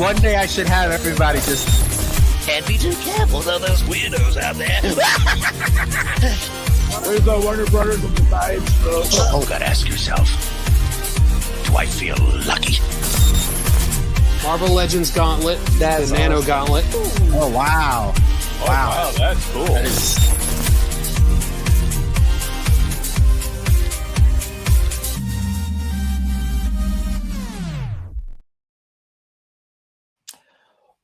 One day I should have everybody just can't be too careful though, those weirdos out there. Where's the Warner Brothers of the Sideshow? Oh, you gotta ask yourself, do I feel lucky? Marvel Legends Gauntlet, the Nano Gauntlet. Oh wow. Wow, that's cool. That is...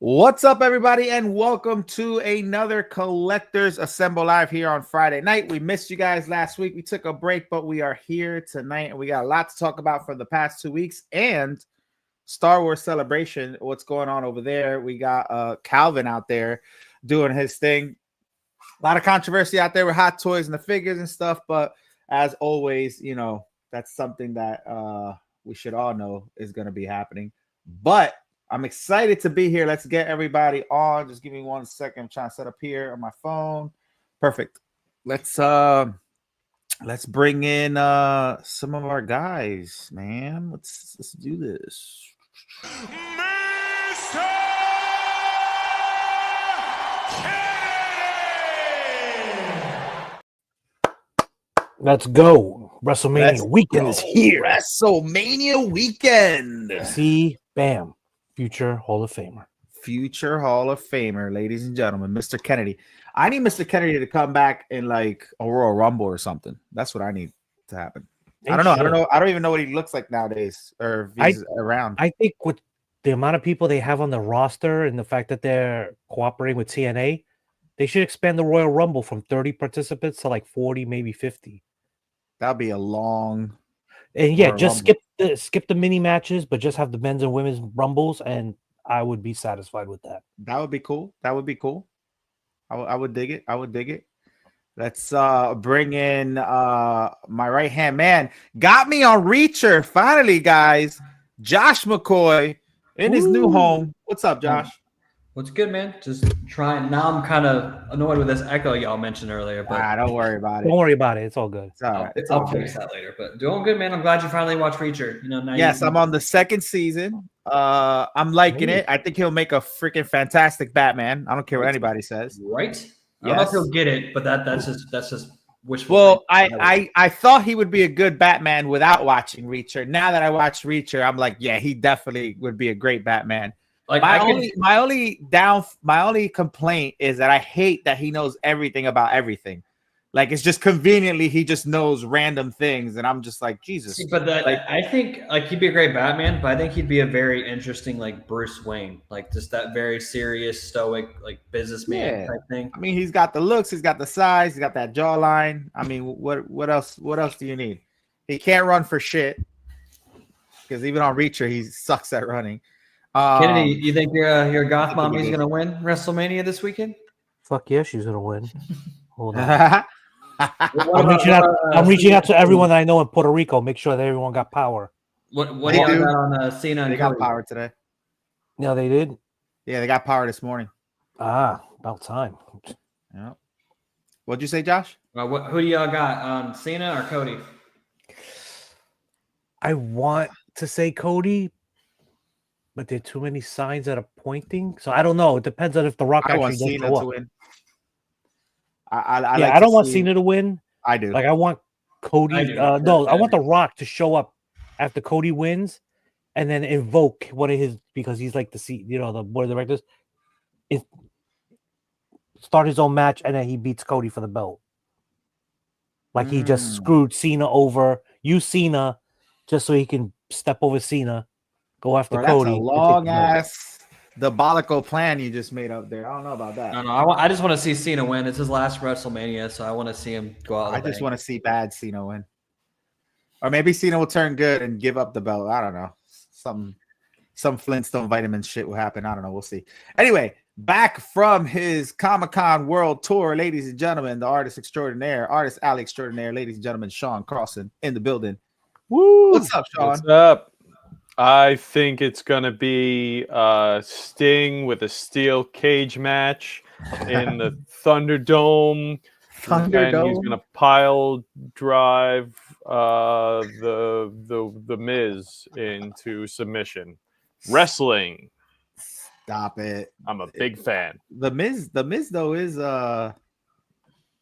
What's up, everybody, and welcome to another Collectors Assemble Live here on Friday night. We missed you guys last week. We took a break, but we are here tonight, and we got a lot to talk about for the past 2 weeks and Star Wars Celebration, what's going on over there. We got Calvin out there doing his thing. A lot of controversy out there with Hot Toys and the figures and stuff, but as always, you know, that's something that we should all know is going to be happening. But I'm excited to be here. Let's get everybody on. Just give me 1 second. I'm trying to set up here on my phone. Perfect. Let's bring in some of our guys, man. Let's do this. Mr. Let's go. WrestleMania weekend is here. WrestleMania weekend. See, bam. Future Hall of Famer. Future Hall of Famer, ladies and gentlemen, Mr. Kennedy. I need Mr. Kennedy to come back in like a Royal Rumble or something. That's what I need to happen. I don't know. I don't even know what he looks like nowadays or if he's around. I think with the amount of people they have on the roster and the fact that they're cooperating with TNA, they should expand the Royal Rumble from 30 participants to like 40, maybe 50. That'd be a long. And yeah, just skip the mini matches, but just have the men's and women's rumbles, and I would be satisfied with that. That would be cool. That would be cool. I would dig it. I would dig it. Let's bring in my right hand man. Got me on Reacher finally, guys. Josh McCoy in his new home. What's up, Josh? What's good, man? Just trying. Now I'm kind of annoyed with this echo y'all mentioned earlier, but don't worry about it. Don't worry about it. It's all good. It's all right. I'll fix that later. But doing good, man. I'm glad you finally watched Reacher. You know, now yes, I'm on the second season. I'm liking it. I think he'll make a freaking fantastic Batman. I don't care what anybody says. Right? I don't know if he'll get it, but that's just wishful. Well, I thought he would be a good Batman without watching Reacher. Now that I watched Reacher, I'm like, yeah, he definitely would be a great Batman. Like my only complaint is that I hate that he knows everything about everything. Like it's just conveniently he just knows random things, and I'm just like Jesus. See, but I think like he'd be a great Batman, but I think he'd be a very interesting like Bruce Wayne, like just that very serious, stoic, like businessman type thing. I mean, he's got the looks, he's got the size, he's got that jawline. I mean, what else? What else do you need? He can't run for shit because even on Reacher he sucks at running. Kennedy, you think your goth mommy's gonna win WrestleMania this weekend? Fuck yeah, she's gonna win. Hold on. I'm reaching out to everyone that I know in Puerto Rico. Make sure that everyone got power. What do you got on Cena? They got power today. Yeah, they did. Yeah, they got power this morning. About time. Yeah. What'd you say, Josh? Who do y'all got? Cena or Cody? I want to say Cody, but there are too many signs that are pointing. So I don't know. It depends on if The Rock actually does Cena go to up. win. I don't want Cena to win. I do. Like I want Cody. I want The Rock to show up after Cody wins, and then invoke one of his because he's like the board of directors. Start his own match, and then he beats Cody for the belt. Like he just screwed Cena over. Use Cena just so he can step over Cena. Go after Cody. That's a long ass diabolical plan you just made up there. I don't know about that. No, I just want to see Cena win. It's his last WrestleMania, so I want to see him go out. I just want to see bad Cena win, or maybe Cena will turn good and give up the belt. I don't know. Some Flintstone vitamin shit will happen. I don't know. We'll see. Anyway, back from his Comic-Con World Tour, ladies and gentlemen, the artist alley extraordinaire, ladies and gentlemen, Sean Carlson in the building. Woo! What's up, Sean? What's up? I think it's going to be Sting with a steel cage match in the Thunderdome. And he's going to pile drive the Miz into submission. Wrestling. Stop it. I'm a big fan. The Miz though is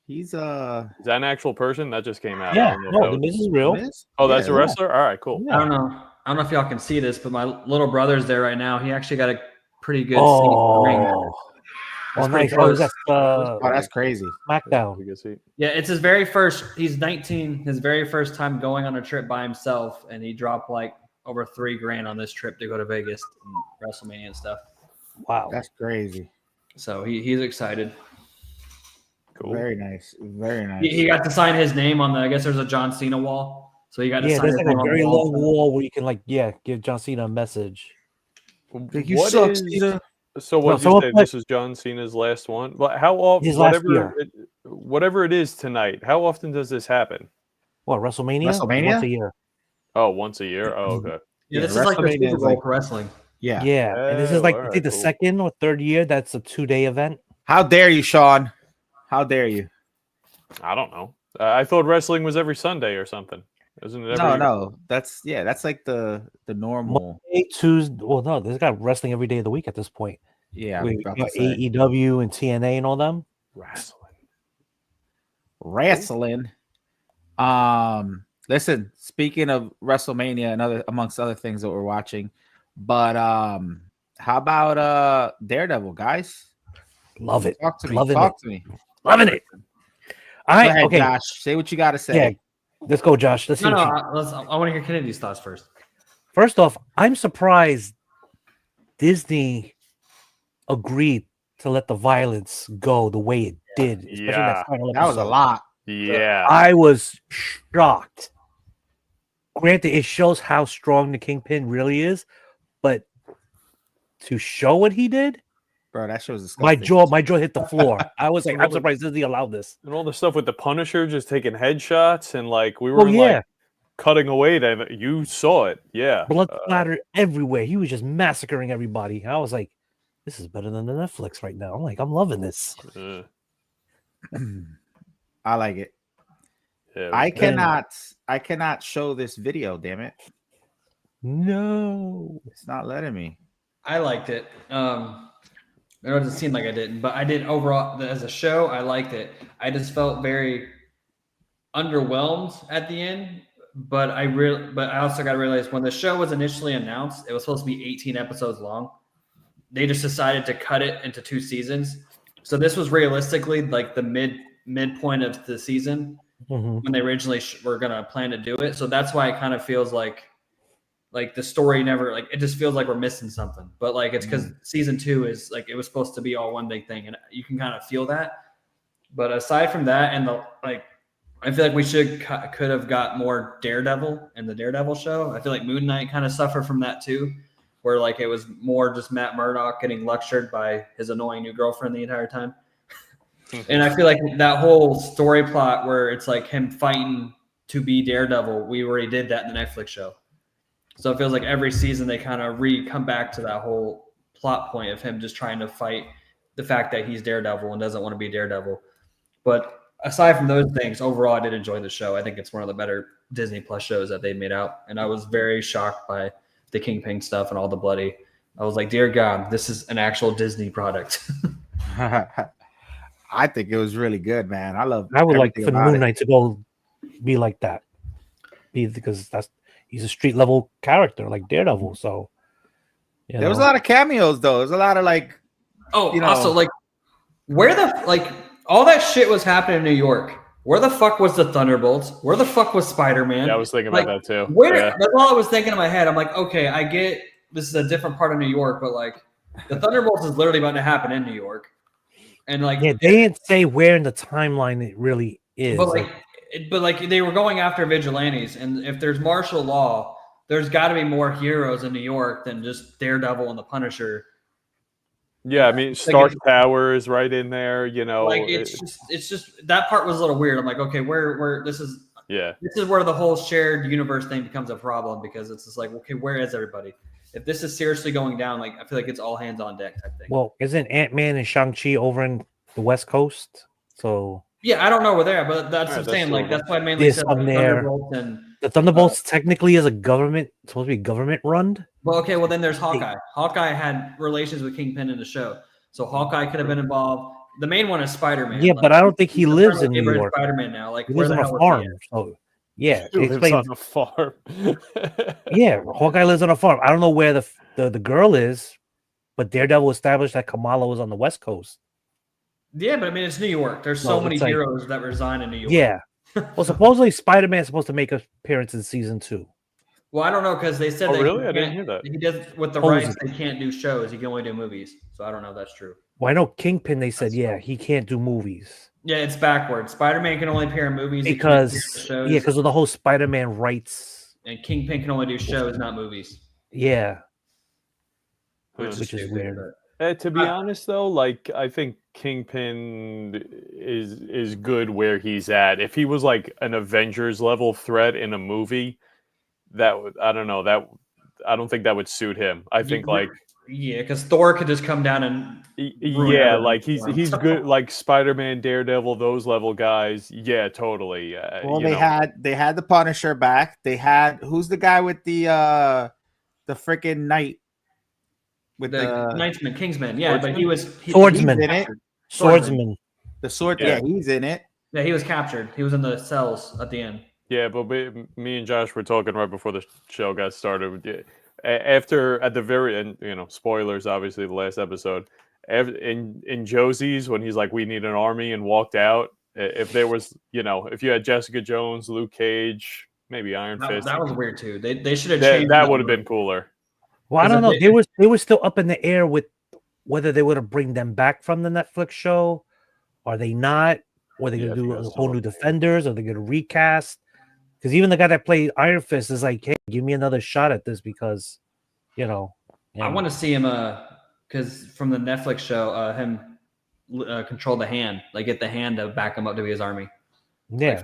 he's Is that an actual person that just came out? I Yeah, don't know if no, that the was- Miz is real. Miz? Oh, that's Yeah, a wrestler. All right, cool. Yeah. I don't know if y'all can see this, but my little brother's there right now. He actually got a pretty good seat. Oh, That's oh, pretty nice. Oh, close. that's Oh, that's crazy. SmackDown. You can see. Yeah, it's his very first. He's 19. His very first time going on a trip by himself, and he dropped like over $3,000 on this trip to go to Vegas and WrestleMania and stuff. Wow. That's crazy. So he's excited. Cool. Very nice. Very nice. He got to sign his name on the. I guess there's a John Cena wall, so he got to Yeah, sign there's his like name a on the very wall. long wall where you can give John Cena a message. You What suck, is- Cena. So what did someone you say? put- This is John Cena's last one. But how often? His last year. Whatever it is tonight. How often does this happen? What, WrestleMania? WrestleMania? Once a year. Oh, once a year. Oh, okay. Yeah, this Yeah, is like the WrestleMania Super is Bowl like- for wrestling. Yeah. Yeah, and this is like I alright, think the cool. second or third year. That's a 2-day event. How dare you, Sean? How dare you? I don't know. I thought wrestling was every Sunday or something. Isn't it? No. That's like the normal. Monday, Tuesday. Well, no, there's got wrestling every day of the week at this point. Yeah. We about got to say. AEW and TNA and all them. Wrestling. Listen, speaking of WrestleMania and amongst other things that we're watching, but how about Daredevil, guys? Love it. Talk to me. Loving Talk it. to me. Loving it. All Go right. ahead, Okay. Josh. Say what you got to say. Yeah. Let's go, Josh. Let's see. No, what you- I want to hear Kennedy's thoughts first. First off, I'm surprised Disney agreed to let the violence go the way it did. Especially Yeah. that final That was a episode. lot. Yeah. I was shocked. Granted, it shows how strong the Kingpin really is, but to show what he did, Bro, that shows disgusting. my jaw hit the floor. I was like, I'm surprised Disney allowed this. And all the stuff with the Punisher just taking headshots and we Oh were yeah, like cutting away. That you saw it. Yeah. blood splatter everywhere. He was just massacring everybody. I was like, this is better than the Netflix right now. I'm like, I'm loving this. I like it. Yeah, it was- I cannot show this video, damn it. No. It's not letting me. I liked it. It doesn't seem like I didn't, but I did overall as a show. I liked it. I just felt very underwhelmed at the end. But I also got to realize when the show was initially announced, it was supposed to be 18 episodes long. They just decided to cut it into 2 seasons. So this was realistically like the midpoint of the season when they originally were gonna plan to do it. So that's why it kind of feels like the story never it just feels like we're missing something. But it's because season 2 is it was supposed to be all one big thing, and you can kind of feel that. But aside from that, and I feel like we could have got more Daredevil in the Daredevil show. I feel like Moon Knight kind of suffered from that too, where it was more just Matt Murdock getting lectured by his annoying new girlfriend the entire time. And I feel like that whole story plot where it's him fighting to be Daredevil, we already did that in the Netflix show. So it feels like every season they kind of come back to that whole plot point of him just trying to fight the fact that he's Daredevil and doesn't want to be Daredevil. But aside from those things, overall, I did enjoy the show. I think it's one of the better Disney Plus shows that they made out. And I was very shocked by the Kingpin stuff and all the bloody. I was like, dear God, this is an actual Disney product. I think it was really good, man. I would like everything for about Moon it. Knight to go be like that. Because he's a street level character like Daredevil. So There was a lot of cameos though. There's a lot of Also where the all that shit was happening in New York. Where the fuck was the Thunderbolts? Where the fuck was Spider-Man? Yeah, I was thinking about that too. That's all I was thinking in my head. I'm like, okay, I get this is a different part of New York, but the Thunderbolts is literally about to happen in New York. And they didn't say where in the timeline it really is. But they were going after vigilantes, and if there's martial law, there's got to be more heroes in New York than just Daredevil and the Punisher. Yeah, I mean, Stark Tower is right in there. It's just that part was a little weird. I'm like, okay, where this is where the whole shared universe thing becomes a problem, because it's just okay, where is everybody? If this is seriously going down, I feel like it's all hands on deck type thing. Well, isn't Ant-Man and Shang-Chi over in the West Coast? So yeah, I don't know where they're at, but that's what I'm saying. true. That's why I mainly There's said some there. Thunderbolts The Thunderbolts technically is supposed to be government run. Well, okay, well then there's Hawkeye. Hawkeye had relations with Kingpin in the show, so Hawkeye could have been involved. The main one is Spider-Man. Yeah, but I don't think he lives in New York. Spider-Man now, like He where lives the on a hell farm. was he at? So yeah, He lives explains. on a farm. Yeah, Hawkeye lives on a farm. I don't know where the girl is, but Daredevil established that Kamala was on the West Coast. Yeah, but I mean it's New York. There's so many heroes that resign in New York. Yeah. Well, supposedly Spider-Man's supposed to make an appearance in season 2. Well, I don't know because they said Oh, that really? I didn't hear that. He does with the Supposedly. rights. They can't do shows. He can only do movies. So I don't know if that's true. Well, I know Kingpin. They said he can't do movies Yeah, it's backwards. Spider-Man can only appear in movies he can't do shows, because of the whole Spider-Man rights. and Kingpin can only do shows, not movies. Yeah, Which is stupid, weird. To be honest, though, like I think Kingpin is good where he's at. If he was like an Avengers level threat in a movie, that would I don't think that would suit him. I think because Thor could just come down and like he's good like Spider-Man, Daredevil, those level guys. Yeah, totally. Well, they had the Punisher back. They had who's the guy with the freaking knight with the Knightsman, Kingsman. Yeah, Swordsman? but he was Swordsman. in it. Swordsman. The sword. Yeah, he's in it. Yeah, he was captured. He was in the cells at the end. Yeah, but me and Josh were talking right before the show got started. After at the very end, spoilers. Obviously, the last episode in Josie's when he's like, "We need an army," and walked out. If there was, if you had Jessica Jones, Luke Cage, maybe Iron Fist, that was weird too. They should have changed that. Would have been cooler. Well, I don't know. They were still up in the air with whether they would have bring them back from the Netflix show. Are they not? Or are they going to do a whole new Defenders? Are they going to recast? Because even the guy that played Iron Fist is like, hey, give me another shot at this because, I want to see him because from the Netflix show, him control the hand, like get the hand to back him up to be his army. Yeah,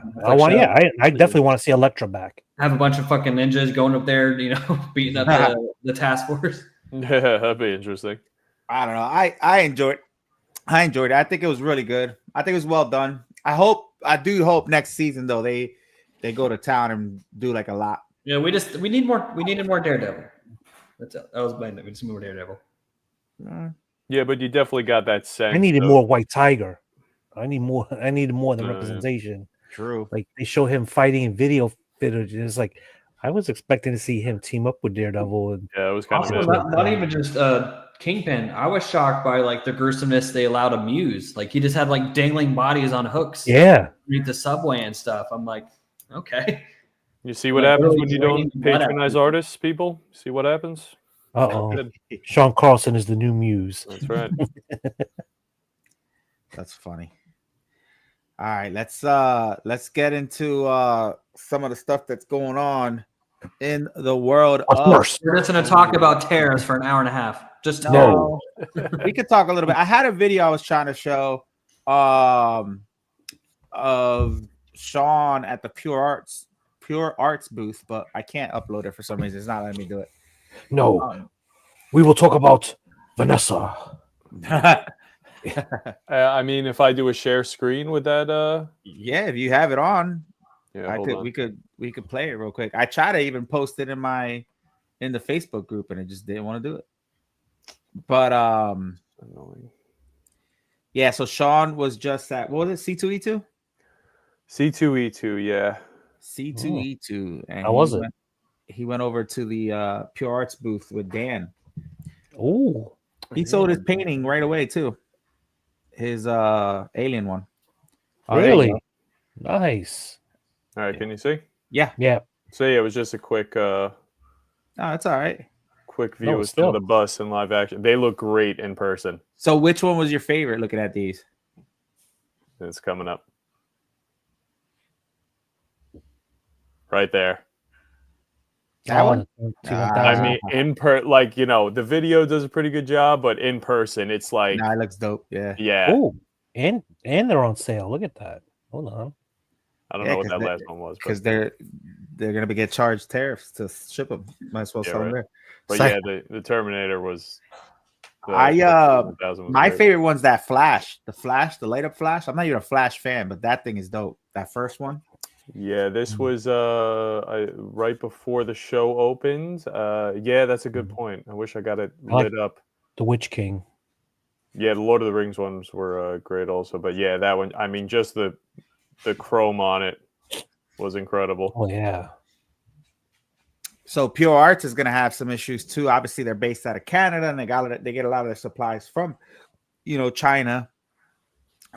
I definitely want to see Elektra back. Have a bunch of fucking ninjas going up there, beating up the task force. Yeah, that'd be interesting. I don't know. I enjoyed it. I think it was really good. I think it was well done. I do hope next season though they go to town and do like a lot. Yeah, we needed more Daredevil. That was my we just need more Daredevil. Yeah, but you definitely got that sense. I needed more White Tiger. I needed more of the representation. True. Like they show him fighting in video footage. It's like I was expecting to see him team up with Daredevil. And yeah, it was kind of not even just Kingpin. I was shocked by like the gruesomeness they allowed him use. Like he just had like dangling bodies on hooks. Yeah, underneath the subway and stuff. I'm like, okay. You see what happens when you don't patronize artists, people? See what happens? Uh-oh. Sean Carlson is the new muse. That's right. That's funny. All right, let's get into some of the stuff that's going on in the world. We're just going to talk about tariffs for an hour and a half. Just no. We could talk a little bit. I had a video I was trying to show of Sean at the Pure Arts booth, but I can't upload it for some reason. It's not letting me do it. No. We will talk about Vanessa. I mean, if I do a share screen with that, yeah, if you have it on, yeah, we could play it real quick. I tried to even post it in the Facebook group, and it just didn't want to do it. But annoying. Yeah. So Sean was just at what was it? C2E2. C2E2, yeah. C2E2. And how was it? He went over to the Pure Arts booth with Dan. Oh, he sold his painting right away too. His alien one. Really? Nice. All right, can you see? Yeah. So yeah, it was just a quick no, it's all right. Quick view of the bus in live action. They look great in person. So which one was your favorite looking at these? It's coming up. Right there. That one? I mean, the video does a pretty good job, but in person, it's like it looks dope. Yeah. Yeah. Oh, and they're on sale. Look at that. Hold on. I don't know what that last one was because they're gonna get charged tariffs to ship them. Might as well sell them there. But the Terminator was. My favorite one's that Flash, the light up Flash. I'm not even a Flash fan, but that thing is dope. That first one. Yeah, this was right before the show opened. Yeah, that's a good point. I wish I got it I like lit up. The Witch King. Yeah, the Lord of the Rings ones were great also, but yeah, that one. I mean, just the chrome on it was incredible. Oh yeah. So Pure Arts is going to have some issues too. Obviously, they're based out of Canada, and they get a lot of their supplies from, China.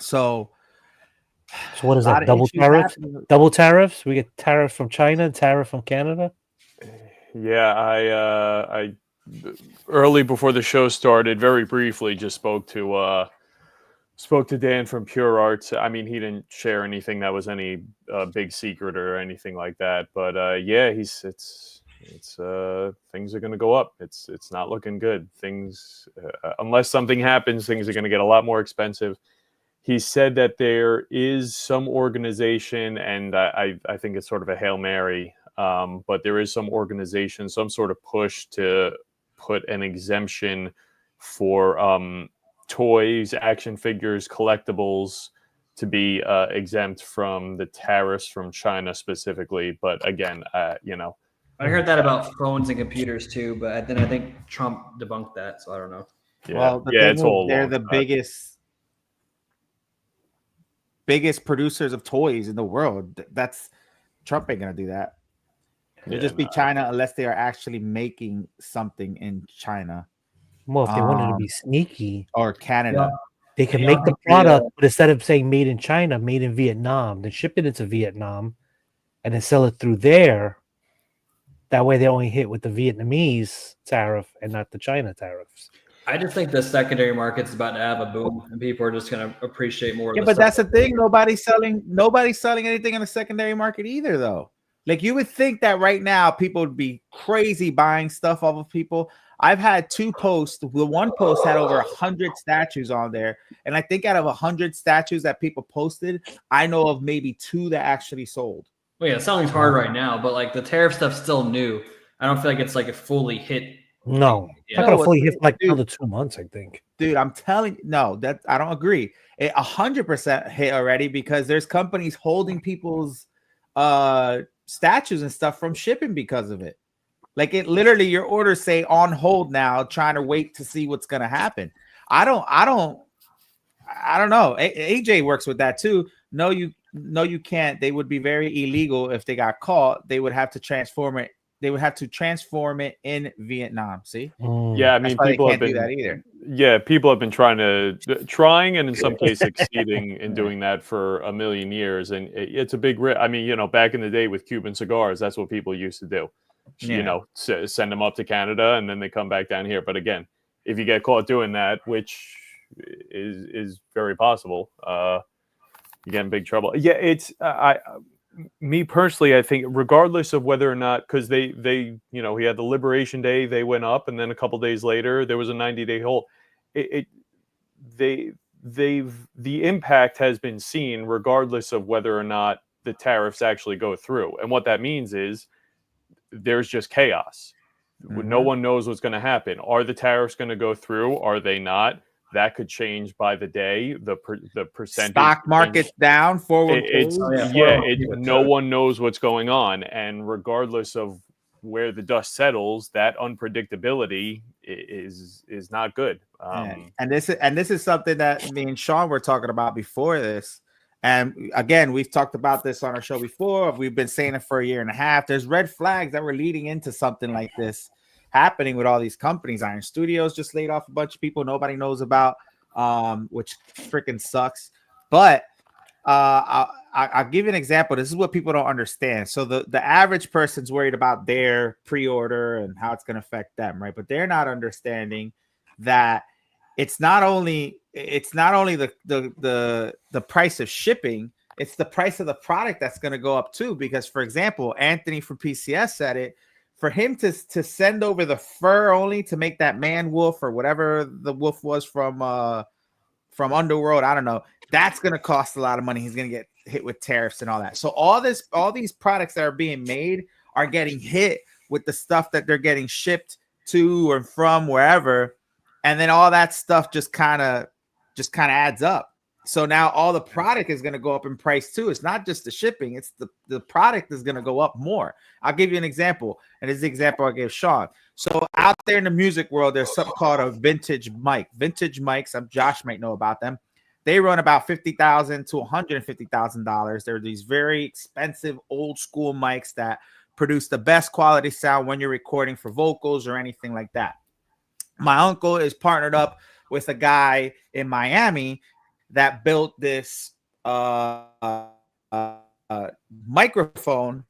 So what is a lot that? of Double issues tariffs? happening. Double tariffs? We get tariff from China and tariff from Canada? Yeah, I early before the show started, very briefly, just spoke to Dan from Pure Arts. I mean, he didn't share anything that was any big secret or anything like that. But yeah, it's things are going to go up. It's not looking good. Things unless something happens, things are going to get a lot more expensive. He said that there is some organization, and I think it's sort of a Hail Mary, but there is some organization, some sort of push to put an exemption for toys, action figures, collectibles to be exempt from the tariffs from China specifically. But again, I heard that about phones and computers too, but then I think Trump debunked that, so I don't know. Yeah, Well, the yeah, thing it's is, all they're long the shot. biggest producers of toys in the world. That's Trump ain't gonna do that. It'll Yeah, just be China unless they are actually making something in China. Well, if they wanted to be sneaky, or Canada. they can They make don't the think product, but instead of saying made in China, made in Vietnam, then ship it into Vietnam and then sell it through there. That way they only hit with the Vietnamese tariff and not the China tariffs. I just think the secondary market's about to have a boom, and people are just going to appreciate more. Yeah, of the but that's the stuff. thing. Nobody's selling anything in the secondary market either, though. Like you would think that right now people would be crazy buying stuff off of people. I've had 2 posts. The one post had over 100 statues on there, and I think out of 100 statues that people posted, I know of maybe 2 that actually sold. Well, yeah, selling's hard right now, but like the tariff stuff's still new. I don't feel like it's like a fully hit. No, it's not gonna fully hit for like another 2 months, I think. Dude, I'm telling you, no, that I don't agree. It 100% hit already because there's companies holding people's statues and stuff from shipping because of it. Like it literally, your orders say on hold now, trying to wait to see what's gonna happen. I don't know. AJ works with that too. No, you can't. They would be very illegal if they got caught. They would have to transform it. They would have to transform it in Vietnam. See? Yeah, I mean, people have been do that either. Yeah, people have been trying and in some cases succeeding in doing that for a million years, and it's a big risk. I mean, back in the day with Cuban cigars, that's what people used to do. Send them up to Canada and then they come back down here. But again, if you get caught doing that, which is very possible, you get in big trouble. Yeah, it's me personally, I think regardless of whether or not, because they he had the Liberation Day, they went up, and then a couple days later there was a 90-day hold. The impact has been seen regardless of whether or not the tariffs actually go through. And what that means is there's just chaos. Mm-hmm. No one knows what's going to happen. Are the tariffs going to go through? Are they not? That could change by the day. The percentage stock market's down. Forward. No one knows what's going on, and regardless of where the dust settles, that unpredictability is not good. And this is something that me and Sean were talking about before this. And again, we've talked about this on our show before. We've been saying it for a year and a half. There's red flags that were leading into something like this happening with all these companies. Iron Studios just laid off a bunch of people nobody knows about, which freaking sucks. But I'll give you an example. This is what people don't understand. So the average person's worried about their pre-order and how it's going to affect them, right? But they're not understanding that it's not only the price of shipping, it's the price of the product that's going to go up too. Because, for example, Anthony from PCS said it. For him to send over the fur only to make that man wolf or whatever the wolf was from Underworld, I don't know. That's going to cost a lot of money. He's going to get hit with tariffs and all that. So all these products that are being made are getting hit with the stuff that they're getting shipped to or from wherever, and then all that stuff just kind of adds up. So now all the product is going to go up in price too. It's not just the shipping, it's the product is going to go up more. I'll give you an example, and this is the example I gave Sean. So out there in the music world, there's something called a vintage mic. Vintage mics, Josh might know about them. They run about $50,000 to $150,000. They're these very expensive old school mics that produce the best quality sound when you're recording for vocals or anything like that. My uncle is partnered up with a guy in Miami that built this microphone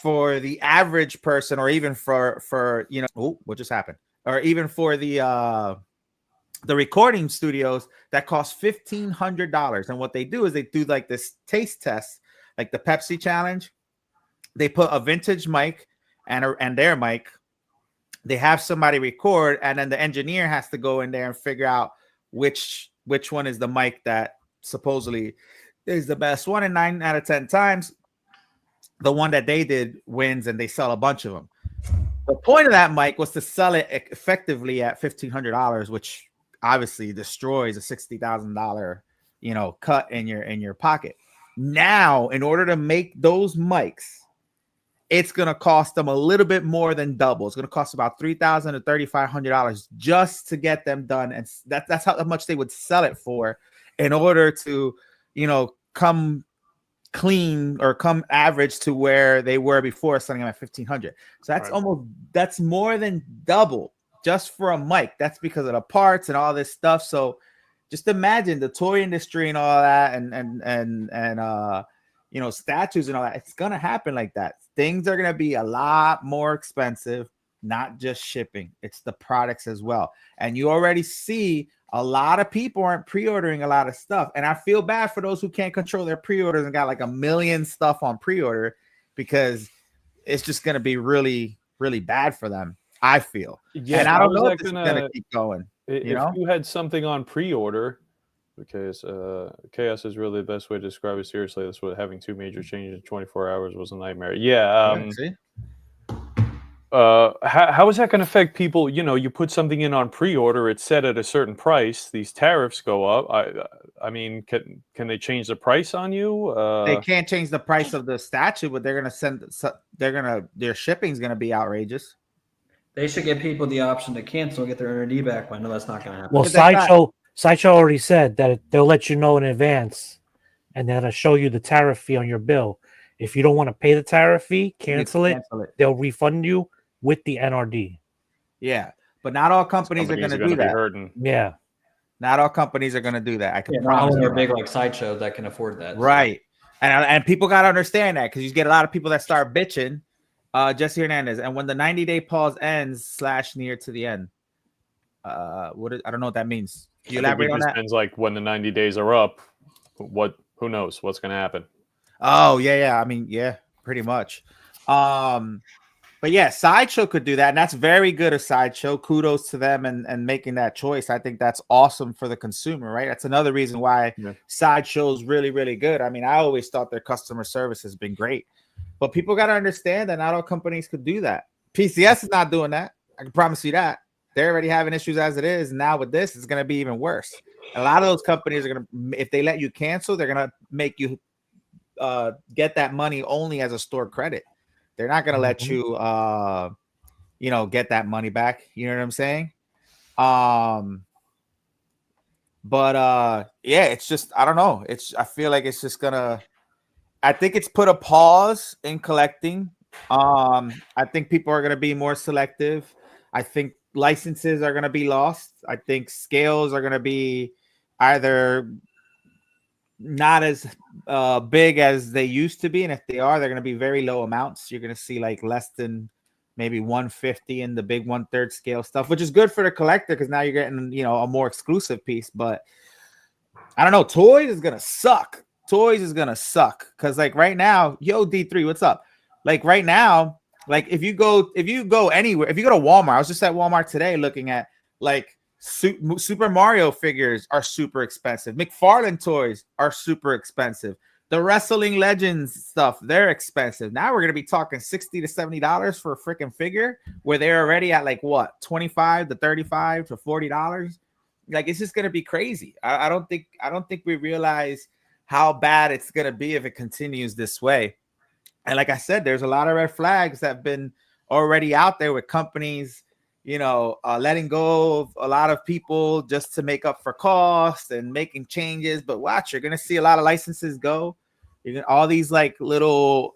for the average person, or even for you know, what just happened, or even for the recording studios, that cost $1,500. And what they do is they do like this taste test, like the Pepsi challenge. They put a vintage mic and their mic. They have somebody record, and then the engineer has to go in there and figure out which one is the mic that supposedly is the best one. And 9 out of 10 times, the one that they did wins, and they sell a bunch of them. The point of that mic was to sell it effectively at $1,500, which obviously destroys a $60,000, you know, cut in your pocket. Now, in order to make those mics, it's going to cost them a little bit more than double. It's going to cost about $3,000 to $3,500 just to get them done. And that's how much they would sell it for, in order to, you know, come clean or come average to where they were before, selling them at $1,500. So that's that's more than double just for a mic. That's because of the parts and all this stuff. So just imagine the toy industry and all that, and you know, statues and all that. It's gonna happen like that. Things are gonna be a lot more expensive, not just shipping. It's the products as well. And you already see a lot of people aren't pre-ordering a lot of stuff. And I feel bad for those who can't control their pre-orders and got like 1 million stuff on pre-order, because it's just gonna be really, really bad for them, I feel. Yeah, and I don't know if it's gonna keep going. If you had something on pre-order, because chaos is really the best way to describe it. Seriously, that's what having 2 major changes in 24 hours was a nightmare. Yeah. How is that going to affect people? You know, you put something in on pre-order, it's set at a certain price. These tariffs go up. I mean, can they change the price on you? They can't change the price of the statue, but they're going to their shipping's going to be outrageous. They should give people the option to cancel and get their NRD back. But I know that's not going to happen. Well, Sideshow already said that they'll let you know in advance, and then it'll show you the tariff fee on your bill. If you don't want to pay the tariff fee, cancel it. They'll refund you with the NRD. Yeah, but not all companies are going to do that. Yeah, not all companies are going to do that. I can promise. They're big like Sideshow that can afford that. Right, and people got to understand that, because you get a lot of people that start bitching. Jesse Hernandez, and when the 90-day pause ends / near to the end, I don't know what that means. Can you elaborate on that? Depends, like when the 90 days are up. Who knows what's going to happen? Oh yeah. I mean, yeah, pretty much. But yeah, Sideshow could do that, and that's very good of Sideshow. Kudos to them and making that choice. I think that's awesome for the consumer, right? That's another reason why Sideshow is really, really good. I mean, I always thought their customer service has been great, but people got to understand that not all companies could do that. PCS is not doing that. I can promise you that. They're already having issues as it is. Now with this, it's going to be even worse. A lot of those companies are going to, if they let you cancel, they're going to make you get that money only as a store credit. They're not going to let you, you know, get that money back. You know what I'm saying? But yeah, it's just, I don't know. I feel like it's just gonna, I think it's put a pause in collecting. I think people are going to be more selective. I think licenses are going to be lost. I think scales are going to be either not as big as they used to be, and if they are, they're going to be very low amounts. You're going to see like less than maybe 150 in the big 1/3 scale stuff, which is good for the collector because now you're getting, you know, a more exclusive piece. But I don't know, toys is going to suck. Toys is going to suck because like right now, yo, D3, what's up? Like right now, like if you go anywhere, if you go to Walmart, I was just at Walmart today looking at like Super Mario figures are super expensive. McFarlane toys are super expensive. The Wrestling Legends stuff, they're expensive. Now we're going to be talking $60 to $70 for a freaking figure where they're already at like what, $25 to $35 to $40. Like it's just gonna be crazy. I don't think we realize how bad it's gonna be if it continues this way. And like I said, there's a lot of red flags that have been already out there with companies, letting go of a lot of people just to make up for cost and making changes. But watch, you're gonna see a lot of licenses go. You're gonna, all these like little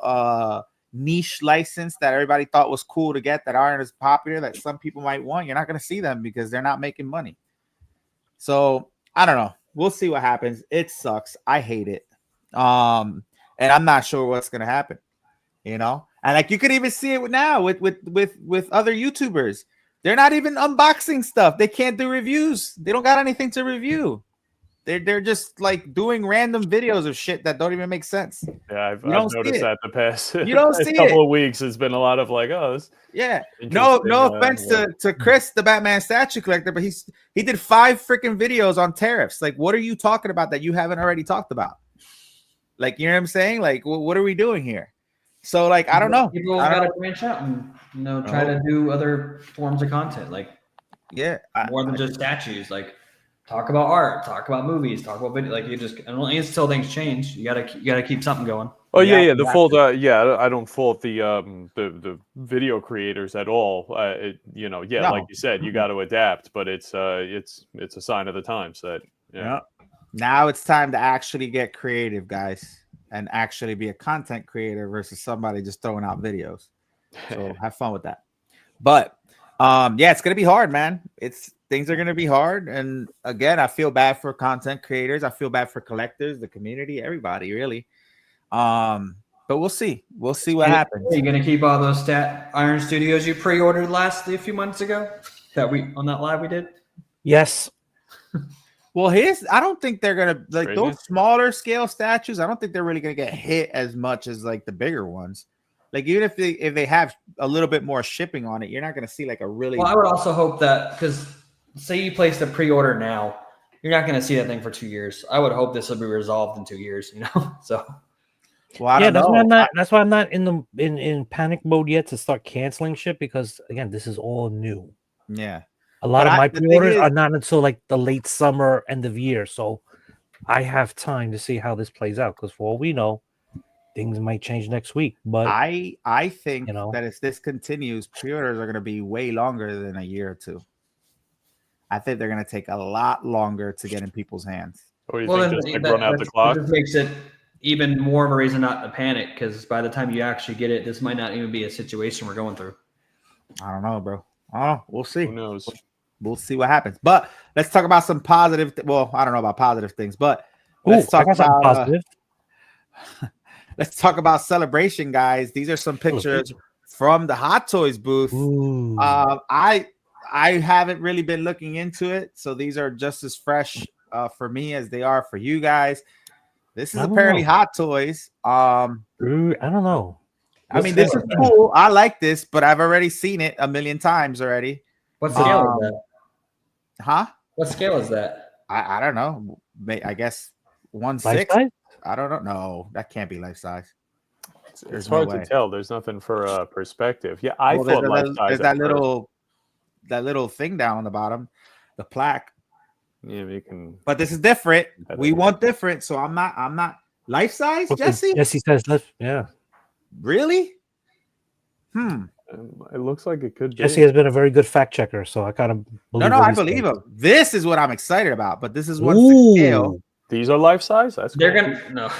niche license that everybody thought was cool to get that aren't as popular that some people might want. You're not gonna see them because they're not making money. So I don't know. We'll see what happens. It sucks. I hate it. And I'm not sure what's gonna happen. And like you could even see it now with other YouTubers. They're not even unboxing stuff. They can't do reviews. They don't got anything to review. They're just like doing random videos of shit that don't even make sense. Yeah, I've noticed that the past, you don't see couple of weeks. It's been a lot of like, this. Yeah. No offense to Chris, the Batman statue collector, but he did 5 freaking videos on tariffs. Like, what are you talking about that you haven't already talked about? Like, you know what I'm saying? Like, what are we doing here? So, like, I don't know. People got to branch out and try to do other forms of content, like more than just statues. Like, talk about art, talk about movies, talk about video. Like, until things change, you gotta keep something going. Oh yeah. The fault, I don't fault the video creators at all. Like you said, you got to adapt, but it's a sign of the times that Now it's time to actually get creative, guys, and actually be a content creator versus somebody just throwing out videos. So have fun with that. But it's gonna be hard, man. Things are gonna be hard. And again, I feel bad for content creators. I feel bad for collectors, the community, everybody, really. But we'll see. We'll see what happens. Are you gonna keep all those Iron Studios you pre-ordered a few months ago on that live we did? Yes. Well, I don't think they're gonna like those smaller scale statues. I don't think they're really gonna get hit as much as like the bigger ones. Like even if they have a little bit more shipping on it, you're not gonna see like a really. Well, I would also hope that because say you place the pre-order now, you're not gonna see that thing for 2 years. I would hope this will be resolved in 2 years. So. Well, I don't know. That's why I'm not in panic mode yet to start canceling shit because again, this is all new. Yeah. A lot of my pre-orders are not until like the late summer, end of year. So I have time to see how this plays out because for all we know, things might change next week. But I think that if this continues, pre-orders are going to be way longer than a year or two. I think they're going to take a lot longer to get in people's hands. Or you think just to run out the clock? This makes it even more of a reason not to panic because by the time you actually get it, this might not even be a situation we're going through. I don't know, bro. Oh, we'll see. Who knows? We'll see what happens. But let's talk about some positive. Well, I don't know about positive things, but let's talk about positive. Let's talk about Celebration, guys. These are some pictures from the Hot Toys booth. I haven't really been looking into it, so these are just as fresh for me as they are for you guys. This is apparently Hot Toys. I don't know. I mean, this is cool. I like this, but I've already seen it a million times already. What scale is that? Huh? What scale is that? I don't know. I guess 1/6. I don't know. No, that can't be life size. It's hard to tell. There's nothing for perspective. Yeah, I thought life size. There's that little thing down on the bottom, the plaque. Yeah, you can. But this is different. We want different, so I'm not life size, Jesse. Jesse says, yeah. Really? It looks like it could be. Jesse has been a very good fact checker, so I kind of believe I believe him. This is what I'm excited about, but this is 1/6 scale. These are life size. That's they're gonna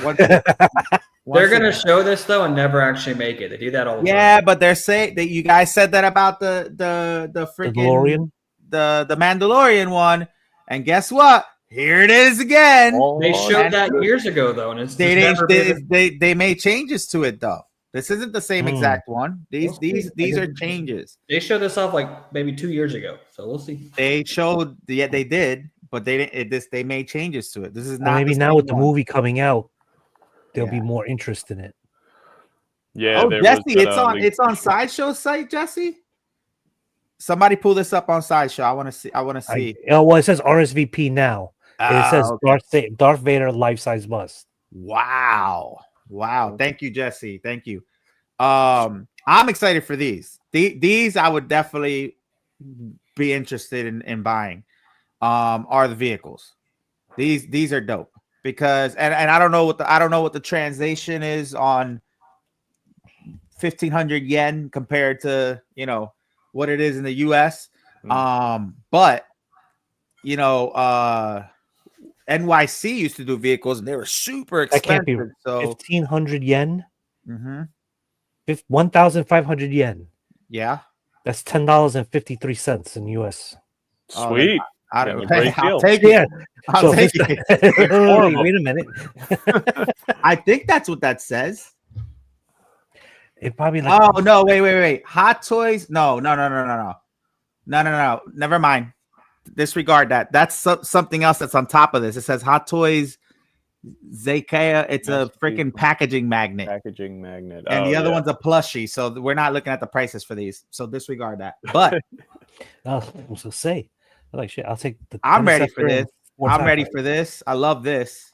they're gonna show this though and never actually make it. They do that all the time. Yeah, but they're saying that you guys said that about the freaking the Mandalorian one, and guess what? Here it is again. They showed that years ago though, and they made changes to it though. This isn't the same exact one. These are changes. They showed this off like maybe 2 years ago, so we'll see. They showed, they did, but they didn't. They made changes to it. This is not maybe now with the movie coming out, there'll be more interest in it. Yeah. Oh, Jesse, it's on Sideshow's site, Jesse. Somebody pull this up on Sideshow. I want to see. Well, it says RSVP now. It says Darth Vader life-size bust. Wow. Thank you, Jesse. Thank you. I'm excited for these. These I would definitely be interested in buying. are the vehicles. These are dope because and I don't know what the translation is on 1,500 yen compared to what it is in the US. But NYC used to do vehicles and they were super That can't be expensive. So 1,500 yen. Mm-hmm. 1,500 yen. Yeah, that's $10.53 in US. Sweet. I'll I'll take it. Yeah. I'll take it. Wait a minute. I think that's what that says. It probably like. Oh no! Wait! Hot Toys? No. Never mind. Disregard that. That's something else that's on top of this. It says Hot Toys Zakea. It's a freaking packaging magnet. And the other one's a plushie. So we're not looking at the prices for these. So disregard that. But I was gonna say, like shit. I'll take the. I'm ready for this. I'm ready for this. I love this.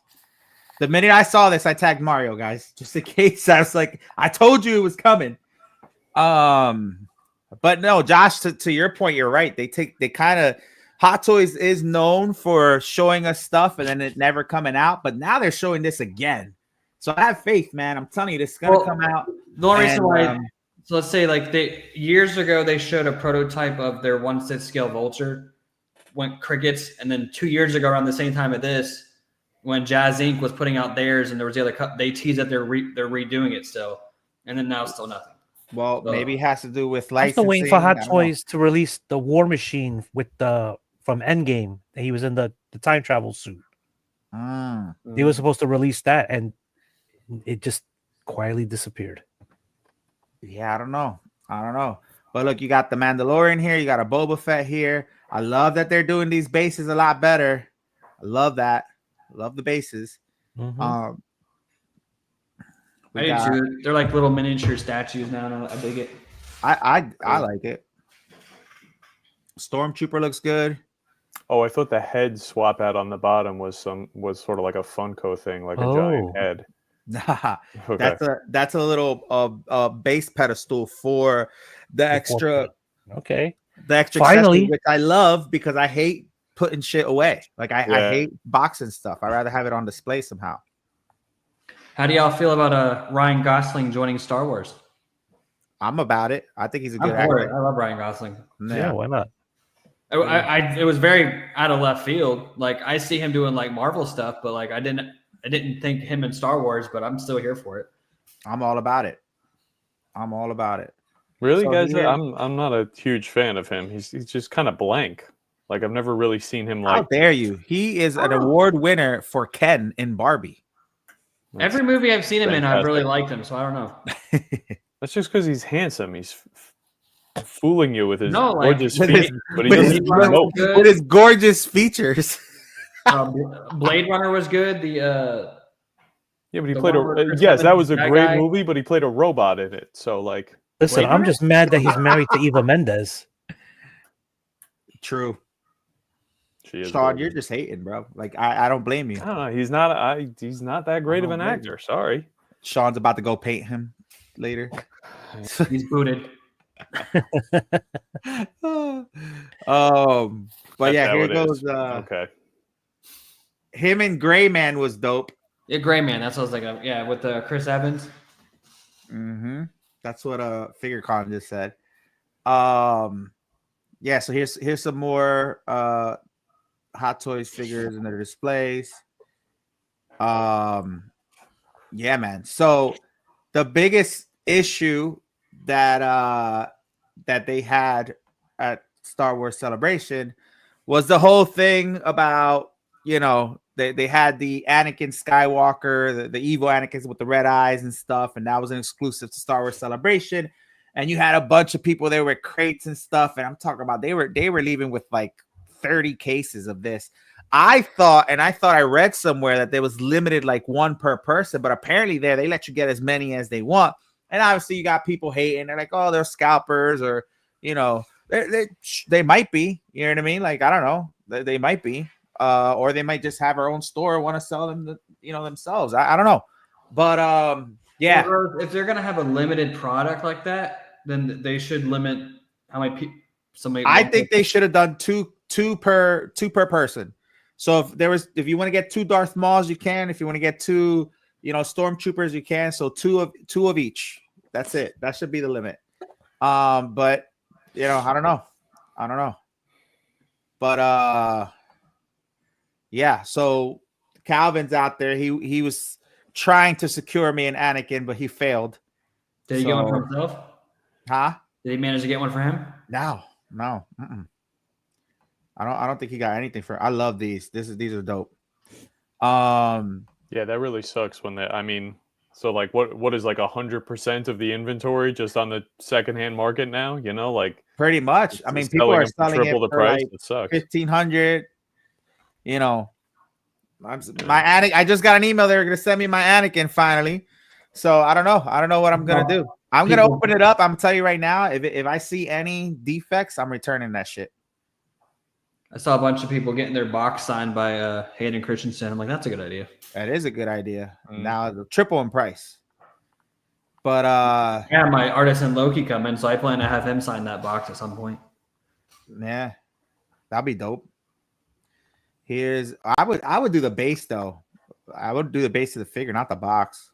The minute I saw this, I tagged Mario, guys, just in case. I was like, I told you it was coming. But no, Josh, to your point, you're right. They kind of Hot Toys is known for showing us stuff and then it never coming out, but now they're showing this again. So I have faith, man. I'm telling you, this is gonna come out. The only reason why, so let's say like years ago they showed a prototype of their 1/6 scale Vulture, went crickets, and then 2 years ago around the same time of this, when Jazz Inc. was putting out theirs and there was the other cut, they teased that they're redoing it still, and then now still nothing. Well, maybe it has to do with I'm licensing. still waiting for Hot Toys to release the War Machine with the from Endgame. He was in the time travel suit. They were supposed to release that, and it just quietly disappeared. Yeah, I don't know. But look, you got the Mandalorian here. You got a Boba Fett here. I love that they're doing these bases a lot better. I love that. Love the bases. Mm-hmm. I do too. They're like little miniature statues now. And I dig it. I like it. Stormtrooper looks good. Oh, I thought the head swap out on the bottom was sort of like a Funko thing, like a giant head. Nah, okay. That's a little base pedestal for the extra. Okay. The extra finally, which I love because I hate putting shit away. Like I hate boxing stuff. I'd rather have it on display somehow. How do y'all feel about Ryan Gosling joining Star Wars? I'm about it. I think he's a good actor. I love Ryan Gosling. Yeah, why not? It was very out of left field. Like I see him doing like Marvel stuff, but like I didn't think him in Star Wars, but I'm still here for it. I'm all about it. Really, guys? I'm not a huge fan of him. He's just kind of blank. Like I've never really seen him like. How dare you? He is an award winner for Ken in Barbie. Every movie I've seen him in, I've really liked him. So I don't know. That's just because he's handsome. He's fooling you with his gorgeous feet, but he doesn't know. With his gorgeous features. Blade Runner was good. But he played that was a great movie, but he played a robot in it. So like, listen, I'm just mad that he's married to Eva Mendes. True. Sean, you're just hating, bro. Like I don't blame you. No, he's not. He's not that great of an actor. Sorry. Sean's about to go paint him later. He's booted. But yeah, here goes. Okay. Him and Gray Man was dope. Yeah, Gray Man. That's what I was like. Yeah, with Chris Evans. Mm-hmm. That's what FigureCon just said. Yeah. So here's some more Hot Toys figures in their displays. Yeah, man. So the biggest issue that they had at Star Wars Celebration was the whole thing about, they had the Anakin Skywalker, the evil Anakin with the red eyes and stuff, and that was an exclusive to Star Wars Celebration. And you had a bunch of people there with crates and stuff, and I'm talking about they were leaving with like 30 cases of this. I thought I read somewhere that there was limited like one per person, but apparently they let you get as many as they want. And obviously you got people hating. They're like, oh, they're scalpers, or they might be. You know what I mean? Like I don't know, they might be, or they might just have our own store and want to sell them, themselves. I don't know, but yeah. If they're gonna have a limited product like that, then they should limit how many people. I think they should have done two two per person. So if you want to get 2 Darth Mauls, you can. If you want to get 2, stormtroopers, you can. So two of each. That's it. That should be the limit. But I don't know. But yeah. So Calvin's out there. He was trying to secure me an Anakin, but he failed. Did he get one for himself? Huh? Did he manage to get one for him? No. I don't think he got anything for. I love these. These are dope. Yeah, that really sucks when so like what is like 100% of the inventory just on the secondhand market now? Like pretty much. I mean, people are selling triple it the price. like it sucks. 1,500. My Anakin. I just got an email. They're gonna send me my Anakin finally. So I don't know. I don't know what I'm gonna do. I'm gonna open it up. I'm gonna tell you right now. If I see any defects, I'm returning that shit. I saw a bunch of people getting their box signed by Hayden Christensen. I'm like, that's a good idea. That is a good idea. Now the triple in price. But yeah, my artisan Loki coming, so I plan to have him sign that box at some point. Yeah, that'd be dope. I would do the base though. I would do the base of the figure, not the box.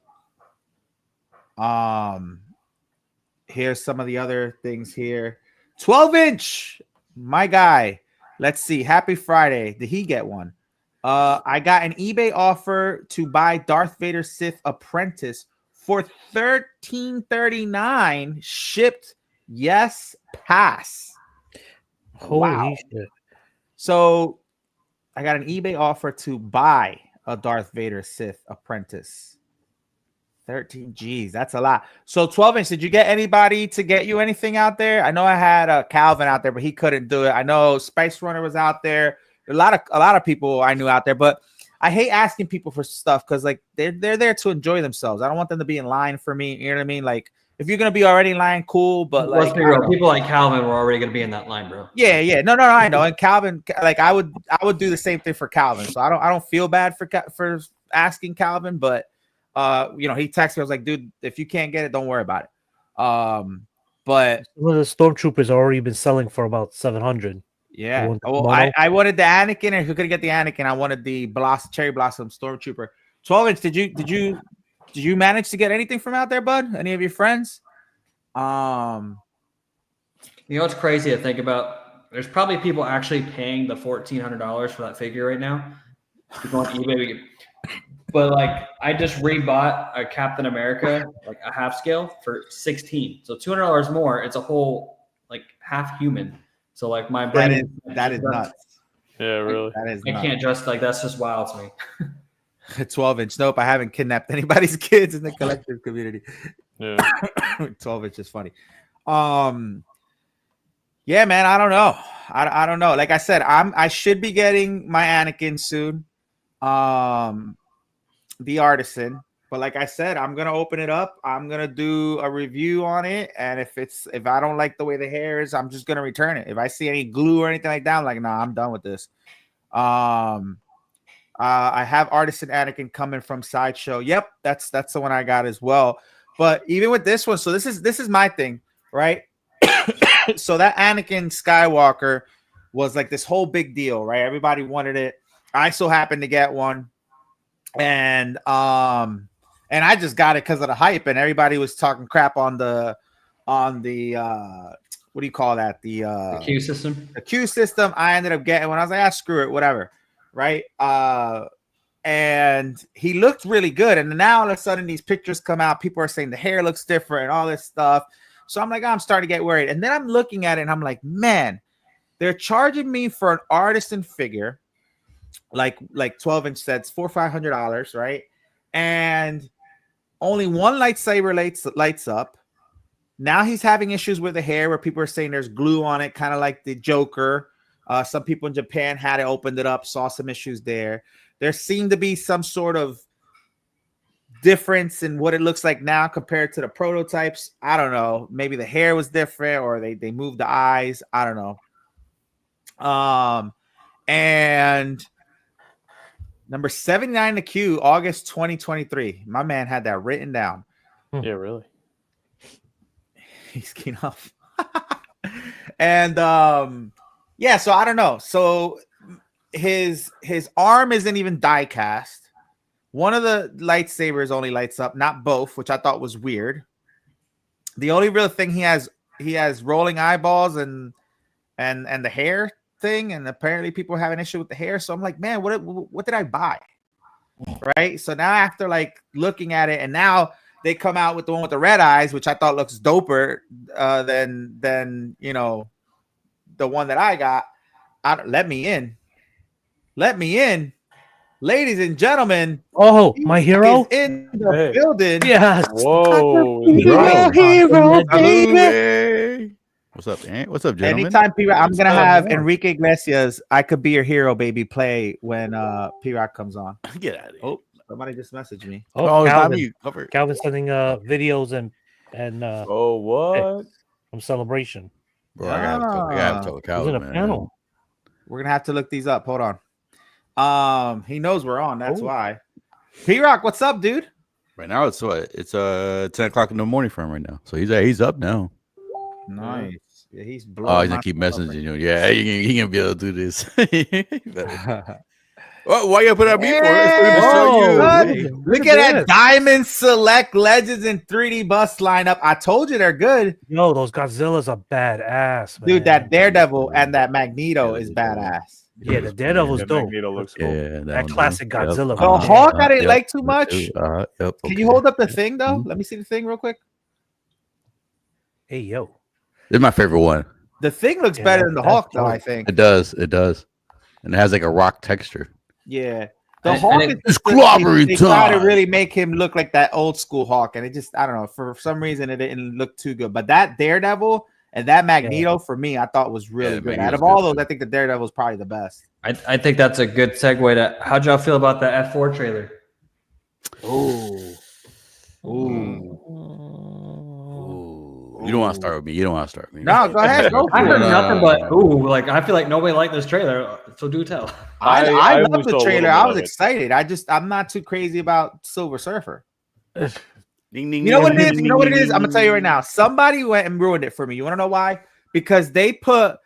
Here's some of the other things here. 12-inch, my guy. Let's see. Happy Friday. Did he get one? I got an eBay offer to buy Darth Vader Sith Apprentice for $13.39 shipped. Yes, pass. Holy shit. So I got an eBay offer to buy a Darth Vader Sith Apprentice. 13 G's. That's a lot. So 12-inch, did you get anybody to get you anything out there? I know I had Calvin out there, but he couldn't do it. I know Spice Runner was out there. A lot of people I knew out there, but I hate asking people for stuff because like they're there to enjoy themselves. I don't want them to be in line for me. You know what I mean? Like if you're gonna be already in line, cool. But like people like Calvin were already gonna be in that line, bro. Yeah. No, I know. And Calvin, like I would do the same thing for Calvin. So I don't feel bad for asking Calvin, but he texted me. I was like, dude, if you can't get it, don't worry about it. But some of the stormtroopers already been selling for about 700. Yeah. I wanted the Anakin, and who could get the Anakin? I wanted the Cherry Blossom Stormtrooper. 12-inch. Did you manage to get anything from out there, bud? Any of your friends? You know what's crazy to think about? There's probably people actually paying the $1,400 for that figure right now. You go on eBay, but like I just rebought a Captain America, like a half scale for $16. So $200 more. It's a whole like half human. So like my brain that is nuts. Yeah, really. That is I can't just like that's just wild to me. 12-inch. Nope, I haven't kidnapped anybody's kids in the collective community. Yeah. 12-inch is funny. Yeah, man, I don't know. I don't know. Like I said, I should be getting my Anakin soon. The artisan. But like I said, I'm gonna open it up. I'm gonna do a review on it, and if I don't like the way the hair is, I'm just gonna return it. If I see any glue or anything like that, I'm like, nah, I'm done with this. I have artisan Anakin coming from Sideshow. Yep, that's the one I got as well. But even with this one, so this is my thing, right? So that Anakin Skywalker was like this whole big deal, right? Everybody wanted it. I so happened to get one, and I just got it because of the hype, and everybody was talking crap on the what do you call that? The Q system. The Q system. I ended up getting one. I was like, screw it, whatever. Right. And he looked really good. And now all of a sudden these pictures come out. People are saying the hair looks different and all this stuff. So I'm like, I'm starting to get worried. And then I'm looking at it and I'm like, man, they're charging me for an artisan figure, like 12-inch sets, $400-500, right? And only one lightsaber lights up. Now he's having issues with the hair where people are saying there's glue on it, kind of like the Joker. Some people in Japan had it, opened it up, saw some issues there. There seemed to be some sort of difference in what it looks like now compared to the prototypes. I don't know. Maybe the hair was different, or they moved the eyes. I don't know. And number 79 to Q, August 2023. My man had that written down. Yeah, really. He's keen off. And Yeah, so I don't know. So his arm isn't even die cast. One of the lightsabers only lights up, not both, which I thought was weird. The only real thing he has rolling eyeballs and the hair thing, and apparently people have an issue with the hair. So I'm like, man, what did I buy? Right. So now after like looking at it, and now they come out with the one with the red eyes, which I thought looks doper than you know the one that I got. Let me in, ladies and gentlemen. Oh, my hero is in the building. Yes. Whoa. Hero, Hey. What's up, Ant? What's up, gentlemen? Anytime P-Rock, I'm gonna have Enrique Iglesias. I could be your hero, baby. Play when P-Rock comes on. Get out of here. Oh, somebody just messaged me. Oh, it's not Calvin. me. Cover. Calvin sending videos and Oh, what? from Celebration. Bro, I gotta tell He's Calvin, in a man. panel. We're gonna have to look these up. Hold on. He knows we're on. That's why. P-Rock, what's up, dude? Right now it's what? It's 10 o'clock in the morning for him right now. So he's up now. Nice. Yeah, he's Oh, blowing. he's gonna keep messaging you. Yeah, he can be able to do this. Why you put that me for? Let's show you. Look at that Diamond Select Legends in 3D bus lineup. I told you they're good. Yo, those Godzillas are badass, man. Dude, that Daredevil and that Magneto is badass. Yeah, the Daredevil's dope. Magneto looks cool. Yeah, That classic Godzilla. The Hawk I didn't like too much. Yep, Can you hold up the thing though? Let me see the thing real quick. Hey, yo. This is my favorite one. The thing looks better than the Hawk though, I think. It does. And it has like a rock texture. Yeah. The Hawk it's clobbering they try to really make him look like that old school Hawk, and it just, I don't know, for some reason it didn't look too good. But that Daredevil and that Magneto for me, I thought was really good. Out of all those, I think the Daredevil is probably the best. I think that's a good segue to how'd y'all feel about the F4 trailer? You don't want to start with me. No, go ahead. Go I for heard it. nothing but like I feel like nobody liked this trailer, so do tell. I love was the a trailer. little I bit was of it. excited. I'm not too crazy about Silver Surfer. Ding, ding, You know what it ding, is? You know what it is? I'm gonna tell you right now. Somebody went and ruined it for me. You want to know why? Because they put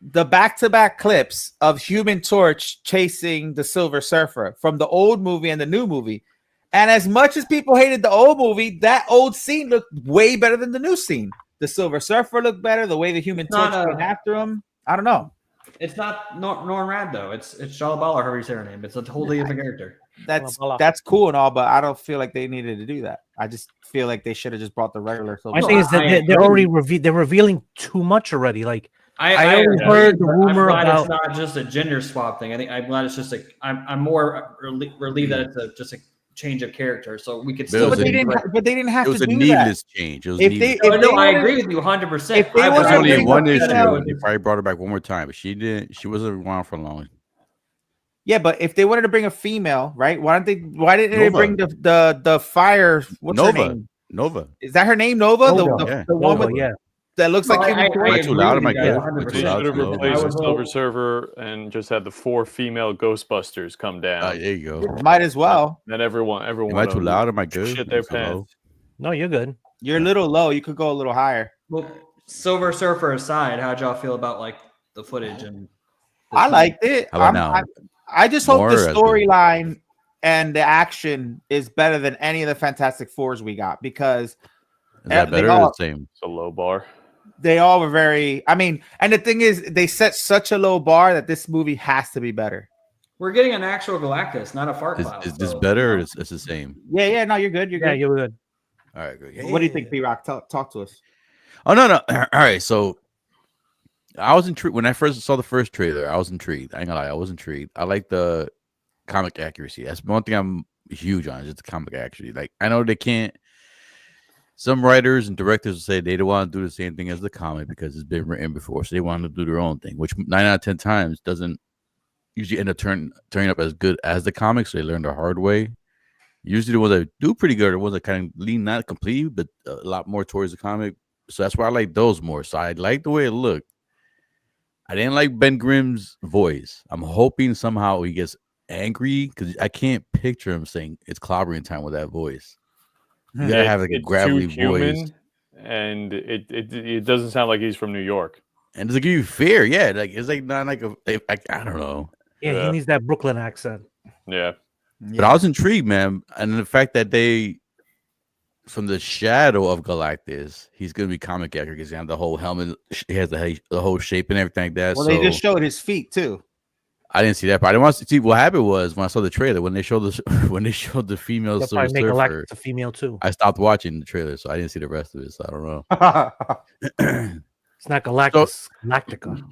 the back-to-back clips of Human Torch chasing the Silver Surfer from the old movie and the new movie. And as much as people hated the old movie, that old scene looked way better than the new scene. The Silver Surfer looked better. The way the Human Torch went after him, I don't know. It's not Norman Rad though. It's Shalabala, however you say her name. It's a totally different character. That's cool and all, but I don't feel like they needed to do that. I just feel like they should have just brought the regular. My thing is that they're already they're revealing too much already. Like I already heard the rumor I'm glad about it's not just a gender swap thing. I'm glad it's just I'm more relieved that it's just a change of character, so we could still. But they didn't have to do that. It was a needless change. It was I agree with you 100%. If they It was only one issue. female- They probably brought her back one more time, but she didn't. She wasn't around for long. Yeah, but if they wanted to bring a female, right? Why didn't they Nova. bring the fire? What's her name? Nova. Is that her name? Nova? Yeah. The one with that looks like Human Torch? Am I too loud? Am I good? They should have replaced the Silver Surfer and just had the 4 female Ghostbusters come down. There you go. Might as well. Then everyone. Am I too loud? Am I good? Shit their Am I too low? pants. no, you're good. You're a little low. You could go a little higher. Well, Silver Surfer aside, how'd y'all feel about like the footage and? I liked it. How about now? I just hope More the or as good? storyline and the action is better than any of the Fantastic Fours we got, because Is that they better or all- the same? It's a low bar. they all were very. I mean, and the thing is, they set such a low bar that this movie has to be better. We're getting an actual Galactus, not a fart cloud. Is this so- better or is it's the same? Yeah. No, you're good. You're Yeah, good. you're good. All right, good. What do you think, P-Rock? Talk to us. Oh no. All right, so I was intrigued when I first saw the first trailer. I was intrigued. I ain't gonna lie, I was intrigued. I like the comic accuracy. That's one thing I'm huge on. Is just the comic accuracy. Like I know they can't. Some writers and directors will say they don't want to do the same thing as the comic because it's been written before, so they want to do their own thing. Which 9 out of 10 times doesn't usually end up turning up as good as the comics. So they learn the hard way. Usually the ones that do pretty good are the ones that kind of lean not completely, but a lot more towards the comic. So that's why I like those more. So I like the way it looked. I didn't like Ben Grimm's voice. I'm hoping somehow he gets angry because I can't picture him saying it's clobbering time with that voice. You gotta have like a It's gravelly too human, voice. and it doesn't sound like he's from New York. and does it give you fear? Yeah, like it's like not like I don't know. Yeah, he needs that Brooklyn accent. Yeah. But I was intrigued, man, and the fact that they, from the shadow of Galactus, he's gonna be comic accurate because he has the whole helmet, he has the whole shape and everything like that. Well, so they just showed his feet too. I didn't see that, but I didn't want to see what happened was when I saw the trailer when they showed the female They'll Silver probably make Surfer. Galactus a female too. I stopped watching the trailer, so I didn't see the rest of it. So I don't know. It's not Galactus, Galactica.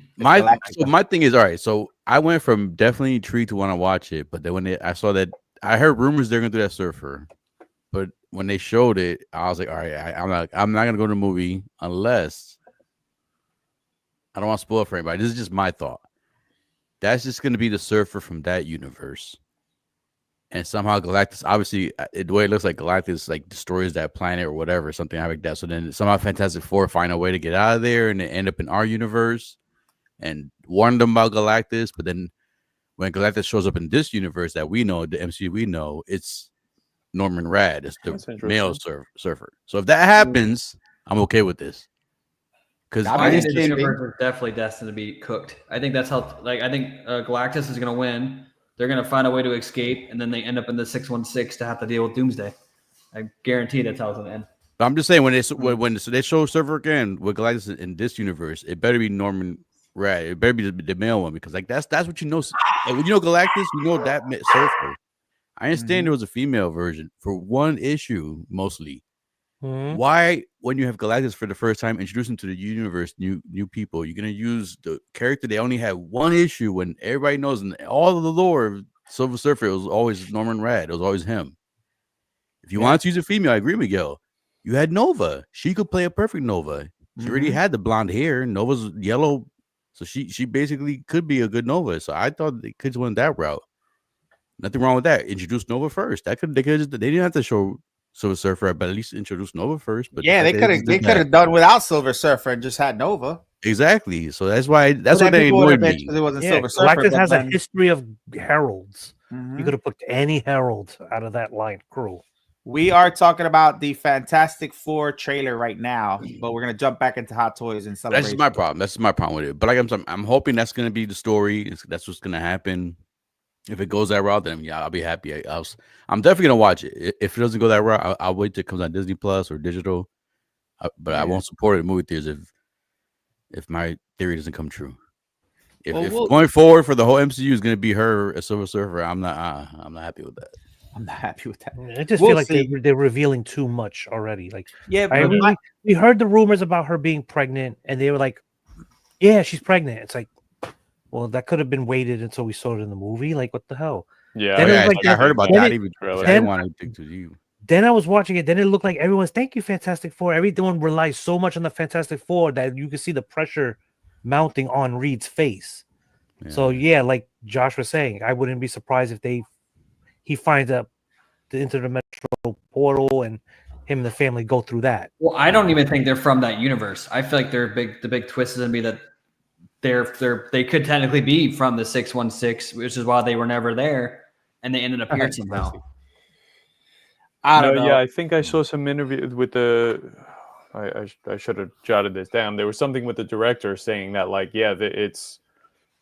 My thing is, all right. So I went from definitely intrigued to want to watch it, but then when I saw that, I heard rumors they're gonna do that Surfer, but when they showed it, I was like, all right, I'm not gonna go to the movie unless I don't want to spoil it for anybody. This is just my thought. That's just gonna be the Surfer from that universe, and somehow Galactus, obviously, the way it looks like Galactus like destroys that planet or whatever, something like that. So then somehow Fantastic Four find a way to get out of there and they end up in our universe and warn them about Galactus. But then when Galactus shows up in this universe that we know, the MCU we know, it's Norman Rad. It's the male surfer. So if that happens, I'm okay with this. Because I think the universe is definitely destined to be cooked. I think that's how. Like I think Galactus is going to win. They're going to find a way to escape, and then they end up in the 616 to have to deal with Doomsday. I guarantee that's how it's going to end. I'm just saying when they show Surfer again with Galactus in this universe, it better be Norman Rad. It better be the male one because like that's what you know. Like, when you know Galactus, you know that Surfer. I understand there was a female version for one issue mostly. Why, when you have Galactus for the first time, introduce him to the universe, new people, you're gonna use the character they only had one issue when everybody knows in all of the lore of Silver Surfer, it was always Norman Rad. It was always him. If you wanted to use a female, I agree, Miguel. You had Nova. She could play a perfect Nova. She already had the blonde hair. Nova's yellow, so she basically could be a good Nova. So I thought they could went that route. Nothing wrong with that. Introduce Nova first. They didn't have to show Silver Surfer, but at least introduce Nova first. But yeah, they could have done without Silver Surfer and just had Nova. Exactly. So that's why what they annoyed me. It wasn't Silver Surfer. Galactus has a history of heralds. You could have picked any herald out of that line crew. We are talking about the Fantastic Four trailer right now, but we're gonna jump back into Hot Toys and Celebration. That's my problem. That's my problem with it. But like I'm hoping that's gonna be the story. That's what's gonna happen. If it goes that route, then yeah, I'll be happy. I'm definitely gonna watch it. If it doesn't go that route, I'll wait till it comes on Disney Plus or digital. But I won't support it in movie theaters if my theory doesn't come true. If going forward for the whole MCU is gonna be her a Silver Surfer, I'm not happy with that. I'm not happy with that. I just feel like they're revealing too much already. Like, yeah, we heard the rumors about her being pregnant, and they were like, "Yeah, she's pregnant." It's like, well, that could have been waited until we saw it in the movie. Like, what the hell? Yeah, I heard about that. I didn't want to think to you. Then I was watching it. Then it looked like everyone's thank you, Fantastic Four. Everyone relies so much on the Fantastic Four that you can see the pressure mounting on Reed's face. Yeah. So yeah, like Josh was saying, I wouldn't be surprised if he finds out the interdimensional portal and him and the family go through that. Well, I don't even think they're from that universe. I feel like the big twist is gonna be that they could technically be from the 616, which is why they were never there, and they ended up here somehow. I don't know. Yeah, I think I saw some interview with I should have jotted this down. There was something with the director saying that, like, yeah, it's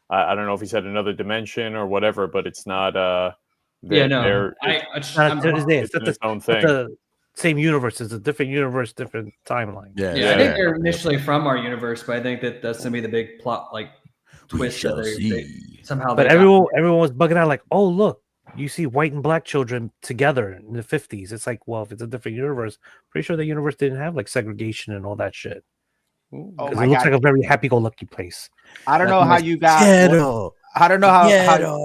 I don't know if he said another dimension or whatever, but it's not. It's not its own thing. The same universe. It's a different universe, different timeline. Yeah. I think they're initially from our universe, but I think that's gonna be the big plot, like twist that they somehow. But everyone was bugging out, like, oh look, you see white and black children together in the 50s. It's like, well, if it's a different universe, pretty sure the universe didn't have like segregation and all that shit. Because it looks like a very happy-go-lucky place. I don't know how you got. I don't know how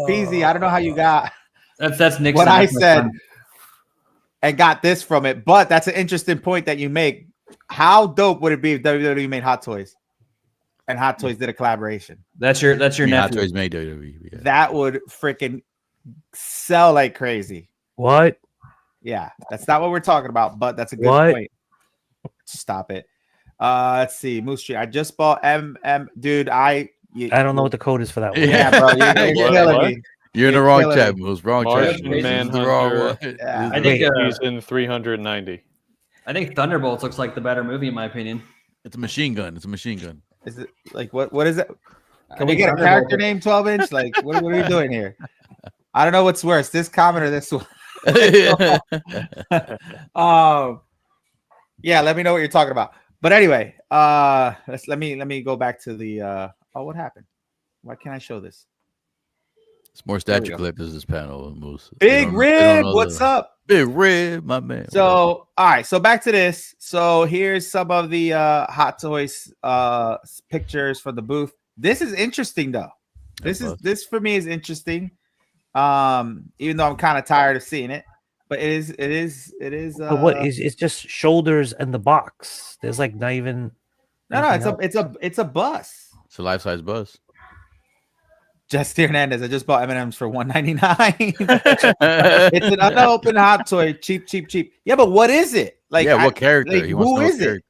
Peasy. I don't know how you got. That's Nixon. What I said and got this from it, but that's an interesting point that you make. How dope would it be if WWE made Hot Toys and Hot Toys did a collaboration? That's your nephew. Hot Toys made WWE. Yeah. That would freaking sell like crazy. What? Yeah, that's not what we're talking about, but that's a good point. Stop it. Let's see, Moose Tree. I just bought dude. I don't know what the code is for that one. Yeah, bro, you're killing me. You're in the wrong chat, Moose. Wrong chat. Yeah. I think he's in 390. I think Thunderbolts looks like the better movie in my opinion. It's a machine gun. Is it like what is it? Can we get a character name 12-inch? Like what are we doing here? I don't know what's worse, this comment or this one. Yeah, let me know what you're talking about. But anyway, let me go back to the what happened? Why can't I show this? It's more statue collectors this panel. Moose. Big Rib, what's up? Big Rib, my man. So, all right, so back to this. So here's some of the Hot Toys pictures from the booth. This is interesting though. This for me is interesting. Even though I'm kind of tired of seeing it, but it is. But what is it's just shoulders and the box. There's like not even. No, it's a bus. It's a life-size bus. Jesse Hernandez, I just bought M&M's for $1.99. It's an unopened Hot Toy, cheap. Yeah, but what is it? Like, yeah, what character? Like, who is it?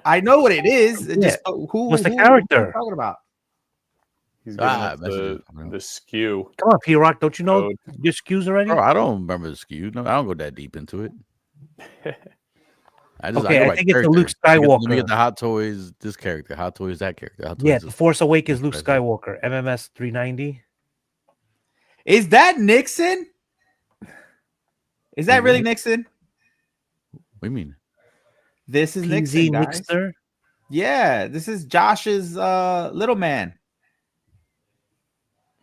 I know what it is. Yeah. Just What's the character? Who are you talking about? He's the skew. Come on, P-Rock, don't you know your skews already? Bro, I don't remember the skew. No, I don't go that deep into it. I think it's the Luke Skywalker. Let me get the Hot Toys, this character. Hot Toys, that character. Hot Toys, yeah, The Force Awakens Luke Skywalker, MMS 390. Is that Nixon? Is that really Nixon? What do you mean? This is PZ Nixon, guys. Yeah, this is Josh's little man.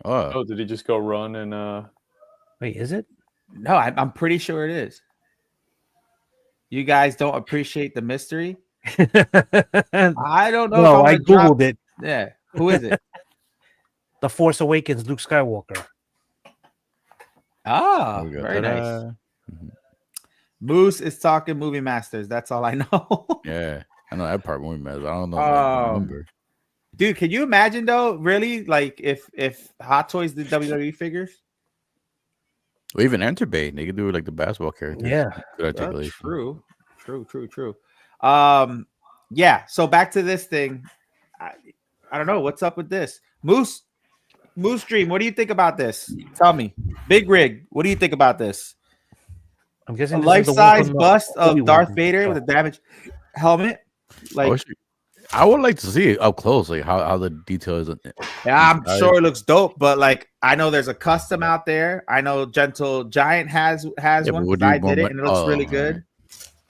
Oh, did he just go run and Wait, is it? No, I'm pretty sure it is. You guys don't appreciate the mystery? I don't know. No, I Googled it. Yeah. Who is it? The Force Awakens Luke Skywalker. Ah, very nice. Moose is talking Movie Masters. That's all I know. Yeah, I know that part. Movie Masters. I don't know. I remember. Dude, can you imagine though? Really, like if Hot Toys did WWE figures? Or even Enter Bay, they could do like the basketball characters. Yeah, good articulation. True. Yeah. So back to this thing. I don't know what's up with this. Moose Dream. What do you think about this? Tell me. Big Rig. What do you think about this? I'm guessing a life-size bust of Darth Vader with a damaged helmet. Like, I would like to see it up close, like how the details. Yeah, I'm sure it looks dope, but like I know there's a custom out there. I know Gentle Giant has one. I did it, and it looks really good.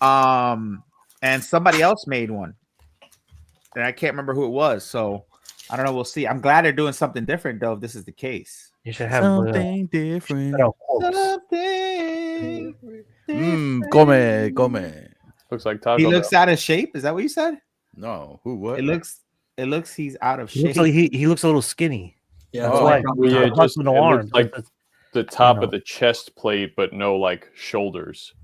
And somebody else made one, and I can't remember who it was. So I don't know. We'll see. I'm glad they're doing something different, though. If this is the case, you should have something different. Come. Looks like Taco he looks Bell. out of shape. Is that what you said? No, who? What? It looks he's out of shape. He looks a little skinny. Yeah, just no arms. Like the top of the chest plate, but no like shoulders.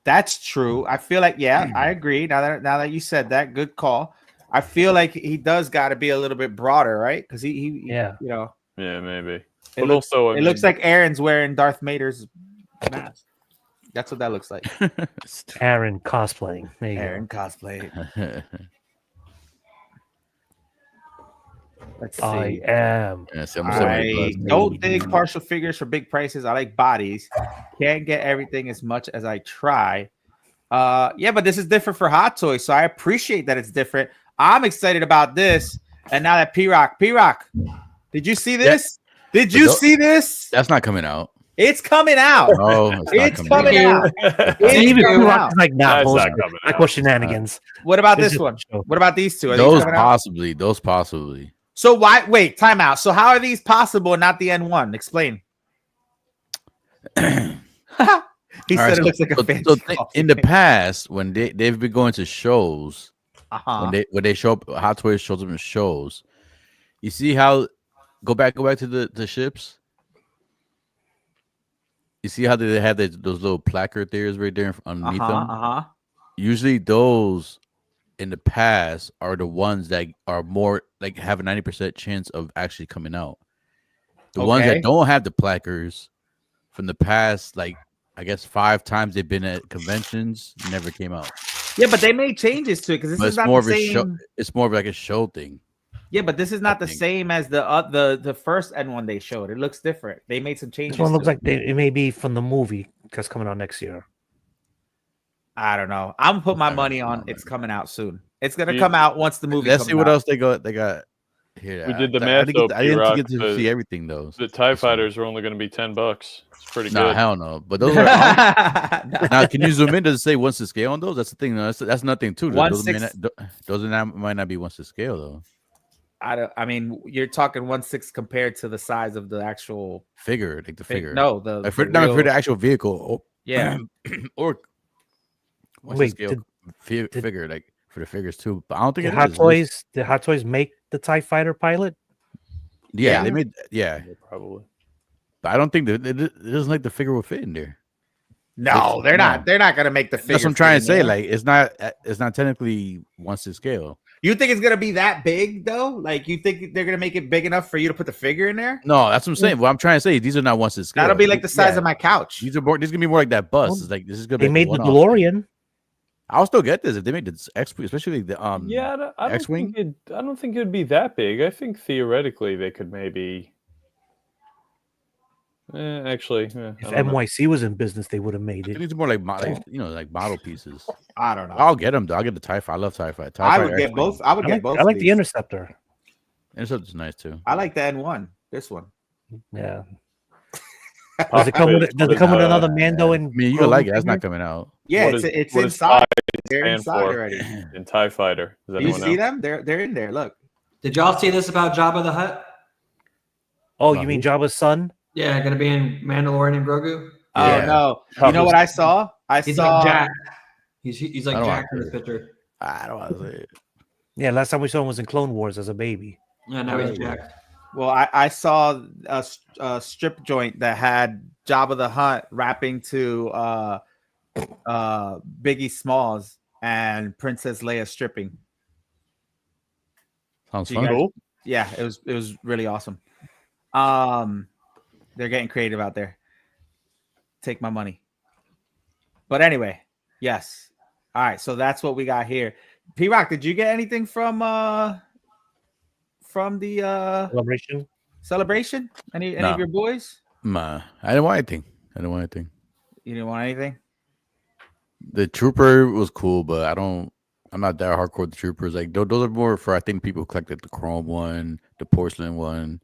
That's true. I feel like I agree. Now that you said that, good call. I feel like he does got to be a little bit broader, right? Because he Yeah, maybe. It looks like Aaron's wearing Darth Vader's mask. That's what that looks like. Aaron cosplaying. Aaron cosplaying. Let's see. I am. I don't dig partial figures for big prices. I like bodies. Can't get everything as much as I try. Yeah, but this is different for Hot Toys, so I appreciate that it's different. I'm excited about this. And now that P-Rock, did you see this? Did you see this? That's not coming out. It's coming out. Oh, it's coming out. Even P-Rock is like not bullshit. Shenanigans. What about this one? What about these two? Are those possibly. So why? Wait, time out. So how are these possible and not the N1? Explain. He said it looks like a fancy. In the past, when they've been going to shows, when they show up, Hot Toys shows up in shows. You see how go back to the ships. You see how they have those little placard there right there underneath them. Usually those in the past are the ones that are more like have a 90% chance of actually coming out. The ones that don't have the placards from the past, like I guess 5 times they've been at conventions, never came out. Yeah, but they made changes to it because this is not the same. Show, it's more of like a show thing. Yeah, but this is not the same as the first N1 they showed. It looks different. They made some changes. This one looks like it may be from the movie that's coming out next year. I don't know. I'm gonna put my money on it's coming out soon. It's gonna come out once the movie. Let's comes see what out. else they got. They got here. We did the I math, didn't though, I didn't P-Rock, get to see everything though. The TIE fighters are only going to be $10. It's pretty Nah, good. hell no. But those are now. Can you zoom in? Does it say once to scale on those? That's the thing. That's nothing too. Those might not be once to scale though. I mean, you're talking 1/6 compared to the size of the actual Figure, like the figure. No, for the actual vehicle. Yeah. Or once to scale figure, like for the figures too. But I don't think Did Hot Toys make the TIE Fighter pilot? Yeah, they made. Yeah, probably. But I don't think it doesn't like the figure will fit in there. No, they're not. They're not gonna make the figure. That's what I'm trying to say. Like, it's not technically once to scale. You think it's gonna be that big though? Like, you think they're gonna make it big enough for you to put the figure in there? No, that's what I'm saying. What I'm trying to say, these are not once to scale. That'll be like the size of my couch. These gonna be more like that bus. Well, it's like this is gonna. They made the DeLorean. I'll still get this if they made the X-Wing, especially the X-Wing. I don't think it'd be that big. I think theoretically they could maybe. Actually, if NYC was in business, they would have made it. It's more like model pieces. I don't know. I'll get them. I'll get the TIE Fighter. I love TIE Fighter. I would get both. I would get both. I like the Interceptor. Interceptor's nice too. I like the N1. This one. Yeah. Does it come with another Mando? I mean, you like it. That's not coming out. Yeah, it's inside. They're inside already. In TIE Fighter. Do you see them? They're in there. Look. Did y'all see this about Jabba the Hutt? Oh, you mean Jabba's son? Yeah, gonna be in Mandalorian and Grogu. Oh no! You know what I saw? He's like Jack. He's like Jack in the picture. I don't want to say it. Yeah, last time we saw him was in Clone Wars as a baby. Yeah, now he's Jack. Well, I saw a strip joint that had Jabba the Hutt rapping to Biggie Smalls and Princess Leia stripping. Sounds fun. Yeah, it was really awesome. They're getting creative out there. Take my money. But anyway, yes. All right, so that's what we got here. P-Rock, did you get anything from the celebration? Any of your boys? Nah, I didn't want anything. You didn't want anything? The Trooper was cool, but I'm not that hardcore with the Troopers. Like those are more for, I think, people who collected the chrome one, the porcelain one.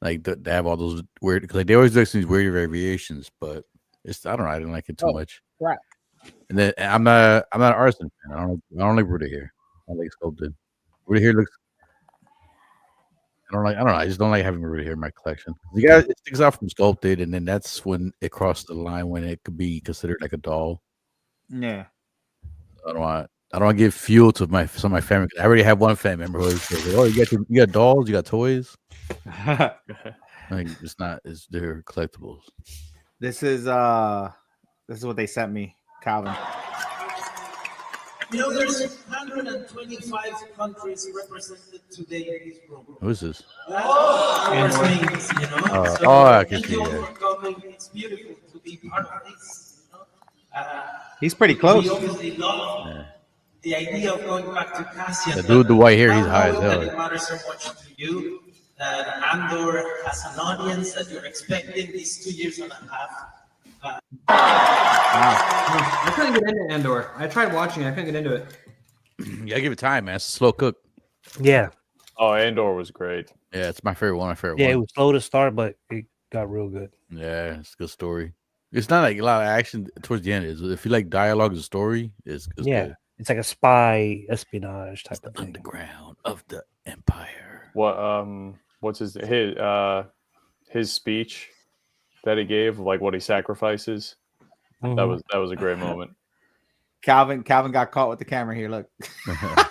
Like they have all those weird, because like they always do these weird variations, but I don't know. I didn't like it too much. Right. And then I'm not an artisan fan. I don't like Ruta here. I like sculpted. Ruta here looks. I don't know. I just don't like having Ruta here in my collection. It sticks out from sculpted, and then that's when it crosses the line when it could be considered like a doll. Yeah. I don't want to give fuel to some of my family. I already have one family member who says, "Oh, you got dolls, you got toys." Like it's their collectibles. This is what they sent me, Calvin. You know, there's 125 countries represented today in this program. Who is this? Names, you know? I can see for coming. It's beautiful to be part of this. You know? He's pretty close. We obviously love the idea of going back to Cassian. The dude, the white hair, he's high as hell. It matters so much to you that Andor has an audience that you're expecting these 2 years and a half. I couldn't get into Andor. I tried watching it. I couldn't get into it. Yeah, give it time, man. It's a slow cook. Yeah. Oh, Andor was great. Yeah, it's my favorite one. Yeah, it was slow to start, but it got real good. Yeah, it's a good story. It's not like a lot of action towards the end. If you like dialogue and story, it's good. It's like a spy espionage type of thing. Underground of the Empire. What's his speech that he gave, like what he sacrifices? Mm-hmm. That was a great moment. Calvin got caught with the camera here. Look. I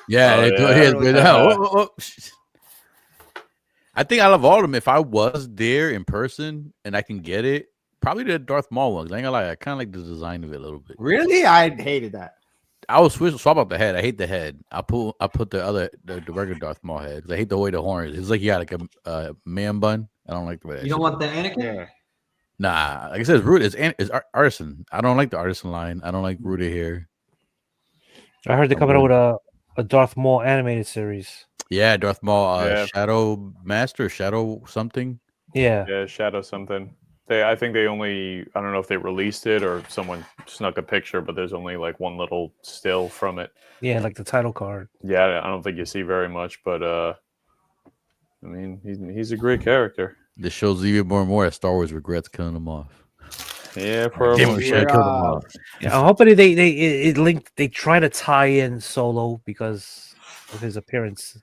think out of all of them, if I was there in person and I can get it, probably the Darth Maul one. I ain't gonna lie, I kind of like the design of it a little bit. Really? I hated that. I would swap out the head. I hate the head. I put the regular Darth Maul head because I hate the way the horn is. It's like you got like a man bun. I don't like the way. You don't want the Anakin? Yeah. Nah, like I said, Ruta is artisan. I don't like the artisan line. I don't like Ruta here. I heard they're coming out with a Darth Maul animated series. Yeah, Darth Maul, Shadow Master, Shadow something. Yeah. Yeah, Shadow something. I think they only, I don't know if they released it or someone snuck a picture, but there's only like one little still from it. Yeah, like the title card. Yeah, I don't think you see very much, but I mean, he's a great character. This shows even more and more that Star Wars regrets killing him off. Yeah, for Damn, we should have killed him off. Yeah, I'm hoping they try to tie in Solo because of his appearance.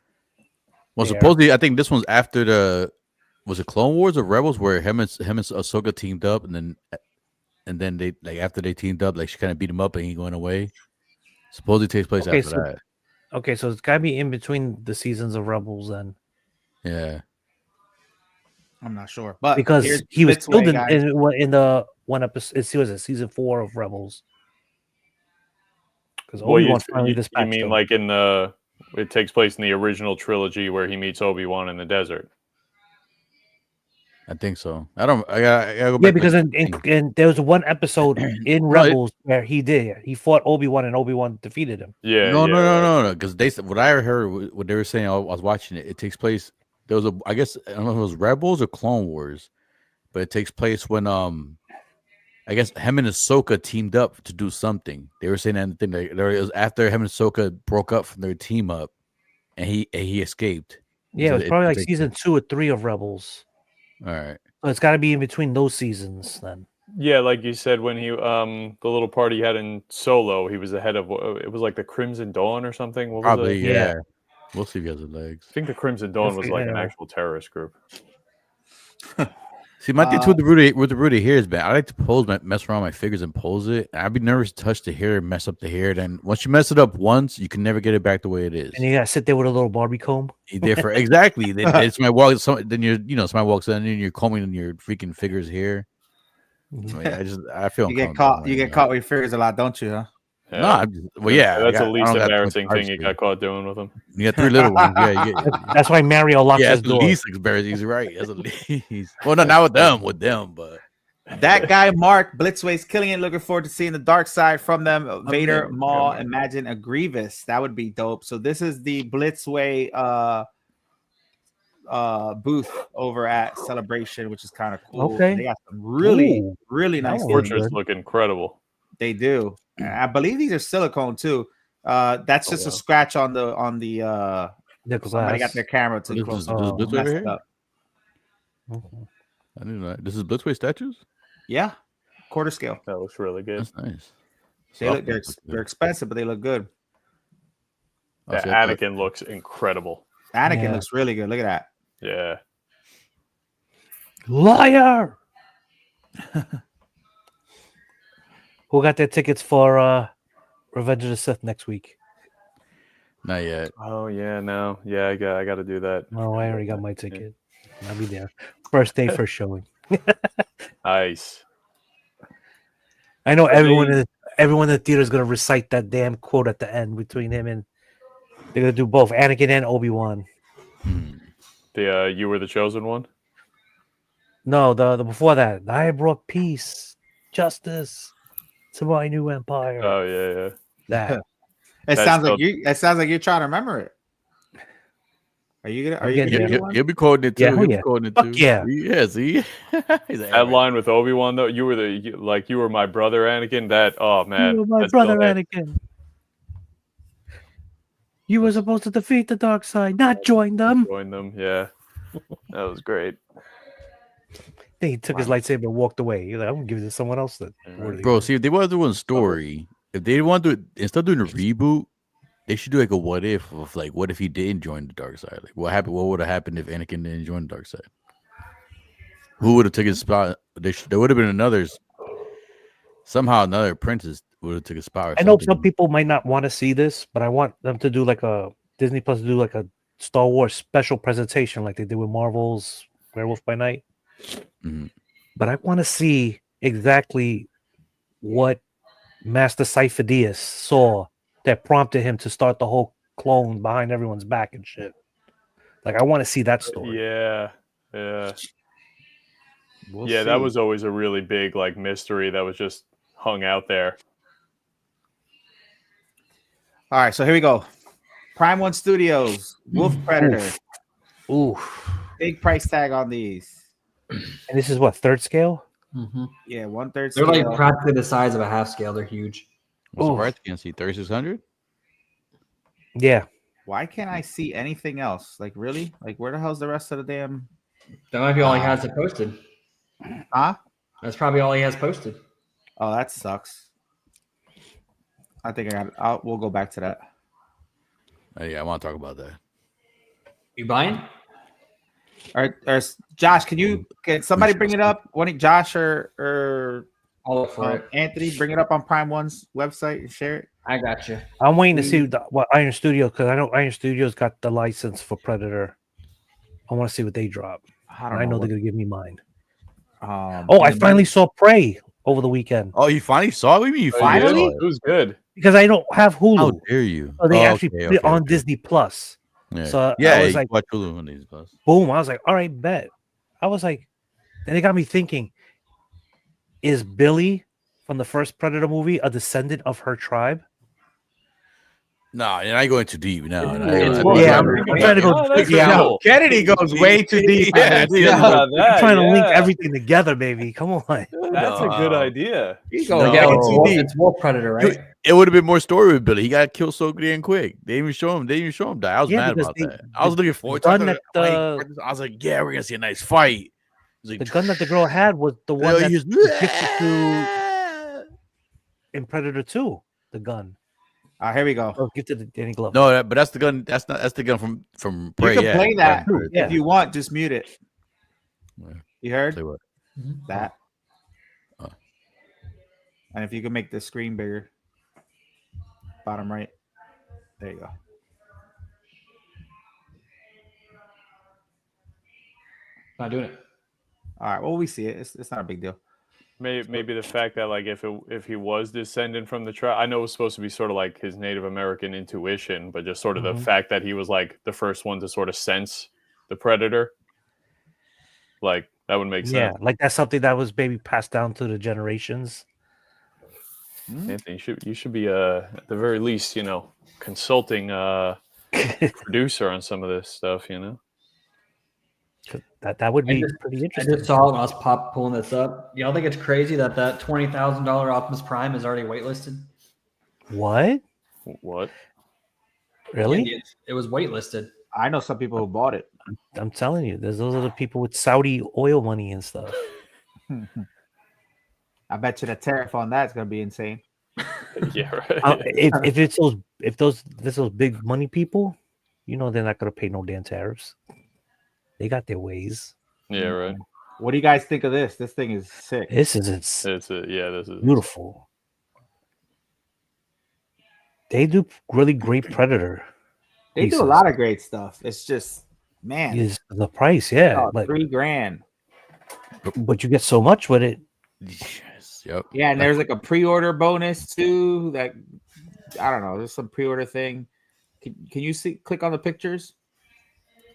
Well, there. supposedly, I think this one's after was it Clone Wars or Rebels, where him and Ahsoka teamed up, and then they like after they teamed up, like she kind of beat him up and he going away. Supposedly takes place after that. Okay, so it's gotta be in between the seasons of Rebels then. Yeah, I'm not sure, but Because here's he was Blitzway, killed in guys. the one episode. It was season 4 of Rebels. Because Well, Obi-Wan finally you dispatched mean him. like it takes place in the original trilogy where he meets Obi-Wan in the desert. I think so. I gotta go back. Yeah, because in there was one episode in Rebels where he fought Obi-Wan and Obi-Wan defeated him. Yeah. No. Because they said what I heard, what they were saying. I was watching it. It takes place. There was I guess I don't know if it was Rebels or Clone Wars, but it takes place when I guess him and Ahsoka teamed up to do something. They were saying that thing. It was after him and Ahsoka broke up from their team up, and he escaped. Yeah, So it was probably like takes season place. 2 or 3 of Rebels. All right. So it's got to be in between those seasons then. Yeah, like you said, when he the little party he had in Solo, he was the head of it was like the Crimson Dawn or something. What was Probably, it? yeah. We'll see if he has the legs. I think the Crimson Dawn was like an actual terrorist group. See, my thing too with the Rudy hairs, man. I like to pose, mess around my fingers and pose it. I'd be nervous to touch the hair, mess up the hair. Then once you mess it up once, you can never get it back the way it is. And you gotta sit there with a little Barbie comb. Exactly. Then somebody walks. Somebody walks in and you're combing in your freaking figure's hair. I mean, I feel you get caught. You get caught with your fingers a lot, don't you? Huh? Yeah. No, yeah, that's the least embarrassing thing you got caught doing with him. You got 3 little ones. Yeah, that's why Mario locks his that's the door. least embarrassing. He's right. That's the least. Well, no, not with them, but that guy Mark Blitzway's killing it. Looking forward to seeing the dark side from them. Vader, Maul, imagine a Grievous. That would be dope. So this is the Blitzway booth over at Celebration, which is kind of cool. Okay. They got some really nice Fortress look incredible. They do. I believe these are silicone too. That's just a scratch on the somebody got their camera too close. Blitzway up. I didn't know. This is Blitzway statues? Yeah. Quarter scale. That looks really good. That's nice. They're expensive, but they look good. Anakin looks incredible. Anakin looks really good. Look at that. Yeah. Liar. Who got their tickets for Revenge of the Sith next week? Not yet. Oh yeah, no. Yeah, I got to do that. Oh, I already got my ticket. I'll be there. First day, first showing. Nice. I know everyone in the theater is gonna recite that damn quote at the end between him and they're gonna do both Anakin and Obi-Wan. The you were the chosen one? No, the before that. I brought peace, justice to my new empire. Oh yeah. That. It sounds like you're trying to remember it. Are you gonna You'll be quoting it too. Yeah, He'll be quoting it too. Yeah. Yeah, see? That line with Obi-Wan though, you were my brother Anakin. That man. You were my brother Anakin. You were supposed to defeat the dark side, not join them. Join them, yeah. That was great. Then he took his lightsaber and walked away. He's like, I'm gonna give it to someone else then. Bro, see, if they want to do a story, if they want to instead of doing a reboot, they should do like a what if of like what if he didn't join the dark side? Like what would have happened if Anakin didn't join the dark side? Who would have taken his spot? There would have been another apprentice would have took a spot. I know some people might not want to see this, but I want them to do like a Disney Plus to do like a Star Wars special presentation like they did with Marvel's Werewolf by Night. Mm-hmm. But I want to see exactly what Master Sifo-Dyas saw that prompted him to start the whole clone behind everyone's back and shit. Like I want to see that story. Yeah. We'll yeah, see. that was always a really big like mystery that was just hung out there. All right, so here we go. Prime1 Studios, Wolf Predator. Ooh. Big price tag on these. And this is what, third scale? Mm-hmm. Yeah, 1/3 They're scale. like practically the size of a half scale. They're huge. I'm surprised you can't see 3600. Yeah. Why can't I see anything else? Like, really? Like, where the hell's the rest of the damn? That might be all he has it posted. Huh? That's probably all he has posted. Oh, that sucks. I think I got. We'll go back to that. Yeah, I want to talk about that. You buying? All right, Josh, can somebody bring it up? Josh or I'll look for it. Anthony, bring it up on Prime One's website and share it. I got you. I'm waiting to see what Iron Studio, because I know Iron Studios got the license for Predator. I want to see what they drop. I know they're gonna give me mine. I finally saw Prey over the weekend. Oh, you finally saw it? What do you mean you Finally? It was good. Because I don't have Hulu. How dare you? So they actually put it on Disney Plus. Yeah. So yeah, I was like, watch Hulu on Disney Plus. boom. I was like, all right, bet. I was like, then it got me thinking, is Billy from the first Predator movie a descendant of her tribe? No, you're not going too deep now. I'm trying to go. No, Kennedy goes way too deep. Yeah, I'm trying to link everything together, baby. Come on. That's a good idea. He's going way too deep. It's Wolf Predator, right? It would have been more story with Billy. He got killed so damn quick. They didn't even show him. die. I was mad about that. I was looking forward to it. I was like, yeah, we're gonna see a nice fight. The gun that the girl had was the one that was gifted to in Predator 2. The gun. Here we go. Oh, gifted to Danny Glover. No, but that's the gun. That's the gun from Prey. You can play that Yeah. if you want. Just mute it. You heard Say what? that? And if you can make the screen bigger, bottom right. There you go. Not doing it. All right. Well, we see it. It's not a big deal. Maybe the fact that like if he was descendant from the tribe, I know it was supposed to be sort of like his Native American intuition, but just sort of the fact that he was like the first one to sort of sense the predator, like that would make sense. Yeah, like that's something that was maybe passed down to the generations. Anthony, you should be at the very least, consulting producer on some of this stuff, That would be pretty I interesting. just saw it when I was pulling this up. Y'all think it's crazy that $20,000 Optimus Prime is already waitlisted? What? Really? It was waitlisted. I know some people who bought it. I'm telling you, those are the people with Saudi oil money and stuff. I bet you the tariff on that's going to be insane. Yeah, right. If it's those big money people, they're not going to pay no damn tariffs. They got their ways. Yeah, right. What do you guys think of this? This thing is sick. This is beautiful. They do really great Predator. They do a lot of great stuff. It's just, man, is the price, yeah, like $3,000. But you get so much with it. Yes, yep. Yeah, and there's like a pre-order bonus too. That I don't know. There's some pre-order thing. Can you click on the pictures?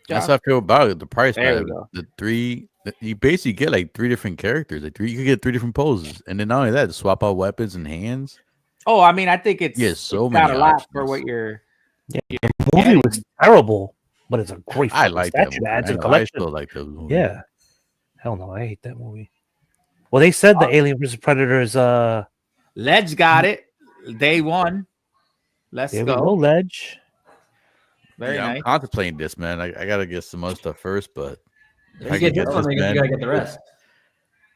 That's how I feel about it. The price, there man. You basically get like 3 different characters. Like you could get 3 different poses, and then not only that, swap out weapons and hands. Oh, I mean, I think it's so it's many got a lot options. for what you're. Yeah, the movie was terrible, but it's a great. I like that movie. Adds a I collection. still like those movies. Yeah, hell no, I hate that movie. Well, they said the Alien vs Predator is Ledge got it day one. Let's there go. We go, Ledge. Very nice. I'm contemplating this, man. I gotta get some other stuff first, but if you get this one, you gotta get the rest.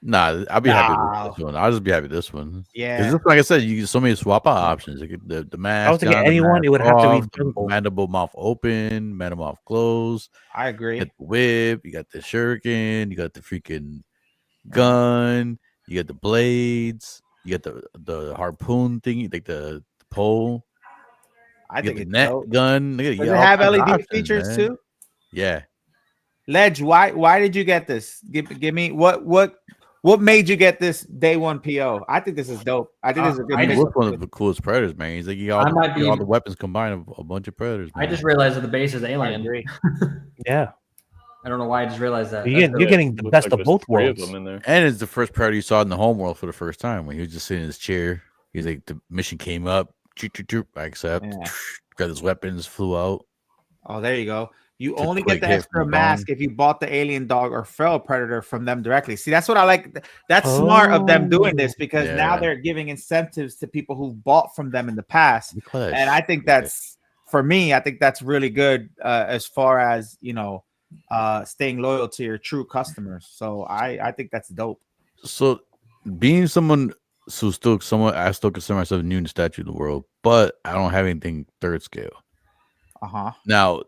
Nah, I'll be happy with this one. I'll just be happy with this one. Yeah, like I said, you get so many swap out options. Like the mask. I was thinking anyone, it would have to be the mandible mouth open, mandible mouth closed. I agree. You got the whip, you got the shuriken, you got the freaking gun, you got the blades, you got the harpoon thing, like the pole. I think it's net dope. gun. Does it have LED features too? Yeah. Ledge, why did you get this? Give me what made you get this day one PO? I think this is dope. I think this is a good. This is one of the coolest Predators, man. He's like all the weapons combined of a bunch of Predators. Man. I just realized that the base is Alien. Yeah. I don't know why I just realized that. You're getting the best of both worlds. In there. And it's the first Predator you saw in the home world for the first time when he was just sitting in his chair. He's like, the mission came up, I accept. Yeah. Got his weapons, flew out. Oh, there you go. You To only quick get the hit extra from mask bone. if you bought the alien dog or feral predator from them directly. See, that's what I like. That's smart of them doing this because now Yeah. they're giving incentives to people who bought from them in the past. We call that And I think that's, for me, I think that's really good as far as, staying loyal to your true customers. So I think that's dope. So being someone who's still someone, I still consider myself new in the statue of the world, but I don't have anything third scale. Now,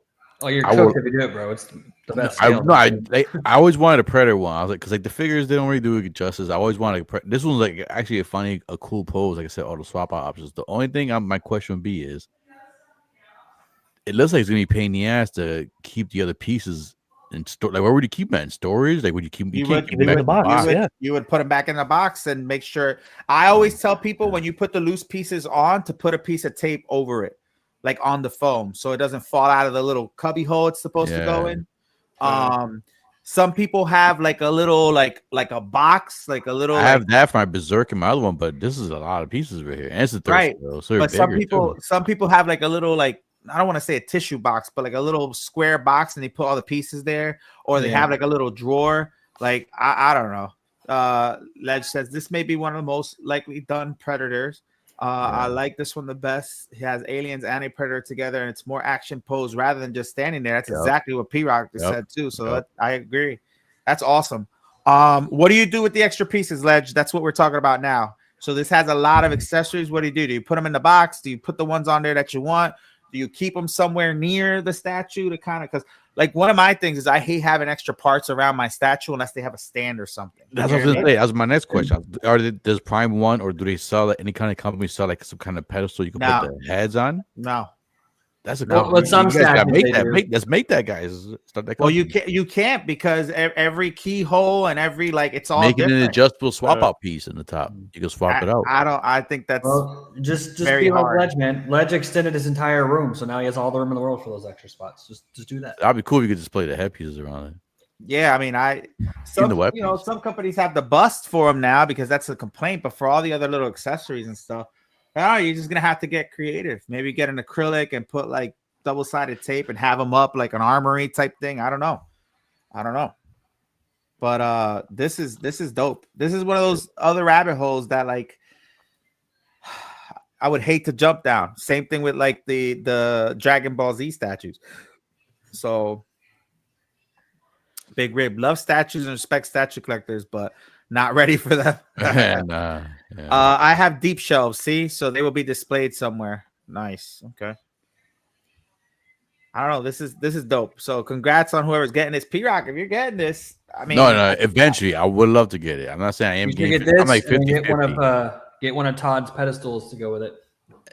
Oh, you're I cooked will- if you do it, bro. It's the best. I always wanted a Predator one. I was like, because like the figures, they don't really do it justice. I always wanted this one's like actually a cool pose. Like I said, all the swap out options. The only thing my question would be is, it looks like it's gonna be a pain in the ass to keep the other pieces in store. Like, where would you keep them in storage? Like, would you keep? You can't keep them back in the box. You would put them back in the box and make sure. I always tell people when you put the loose pieces on to put a piece of tape over it, like on the foam, so it doesn't fall out of the little cubby hole it's supposed to go in. Some people have like a little like a box, like a little. I have that for my Berserk and my other one, but this is a lot of pieces right here, and it's a third scale, so but some people have like a little like, I don't want to say a tissue box, but like a little square box, and they put all the pieces there, or they have like a little drawer. Like I don't know. Ledge says this may be one of the most likely done Predators. I like this one the best. He has aliens and a Predator together, and it's more action pose rather than just standing there. That's exactly what P-Rock just said too. So I agree. That's awesome. What do you do with the extra pieces, Ledge? That's what we're talking about now. So this has a lot of accessories. What do you do? Do you put them in the box? Do you put the ones on there that you want? Do you keep them somewhere near the statue to kind of, because like one of my things is I hate having extra parts around my statue unless they have a stand or something. That's what I was gonna say. That was my next question. Does Prime One or do they sell like any kind of company sell like some kind of pedestal you can put the heads on? No. That's a well, compliment. some Let's make that, guys. Start that. Well, you can't because every keyhole and every it's all make it different. an adjustable swap out piece in the top. You can swap it out. I think that's just very be like hard. Ledge, man. Ledge extended his entire room, so now he has all the room in the world for those extra spots. Just do that. That'd be cool if you could display the head pieces around it. Yeah, I mean, some companies have the bust for them now because that's a complaint, but for all the other little accessories and stuff, you're just gonna have to get creative. Maybe get an acrylic and put like double-sided tape and have them up like an armory type thing. I don't know. But this is dope. This is one of those other rabbit holes that like I would hate to jump down. Same thing with like the Dragon Ball Z statues. So Big Rib love statues and respect statue collectors, but not ready for them. I have deep shelves, see, so they will be displayed somewhere. Nice. Okay. I don't know. This is dope. So congrats on whoever's getting this. P-Rock, if you're getting this, I mean, no. Eventually, I would love to get it. I'm not saying I am getting get this. I'm like 50, get one of Todd's pedestals to go with it.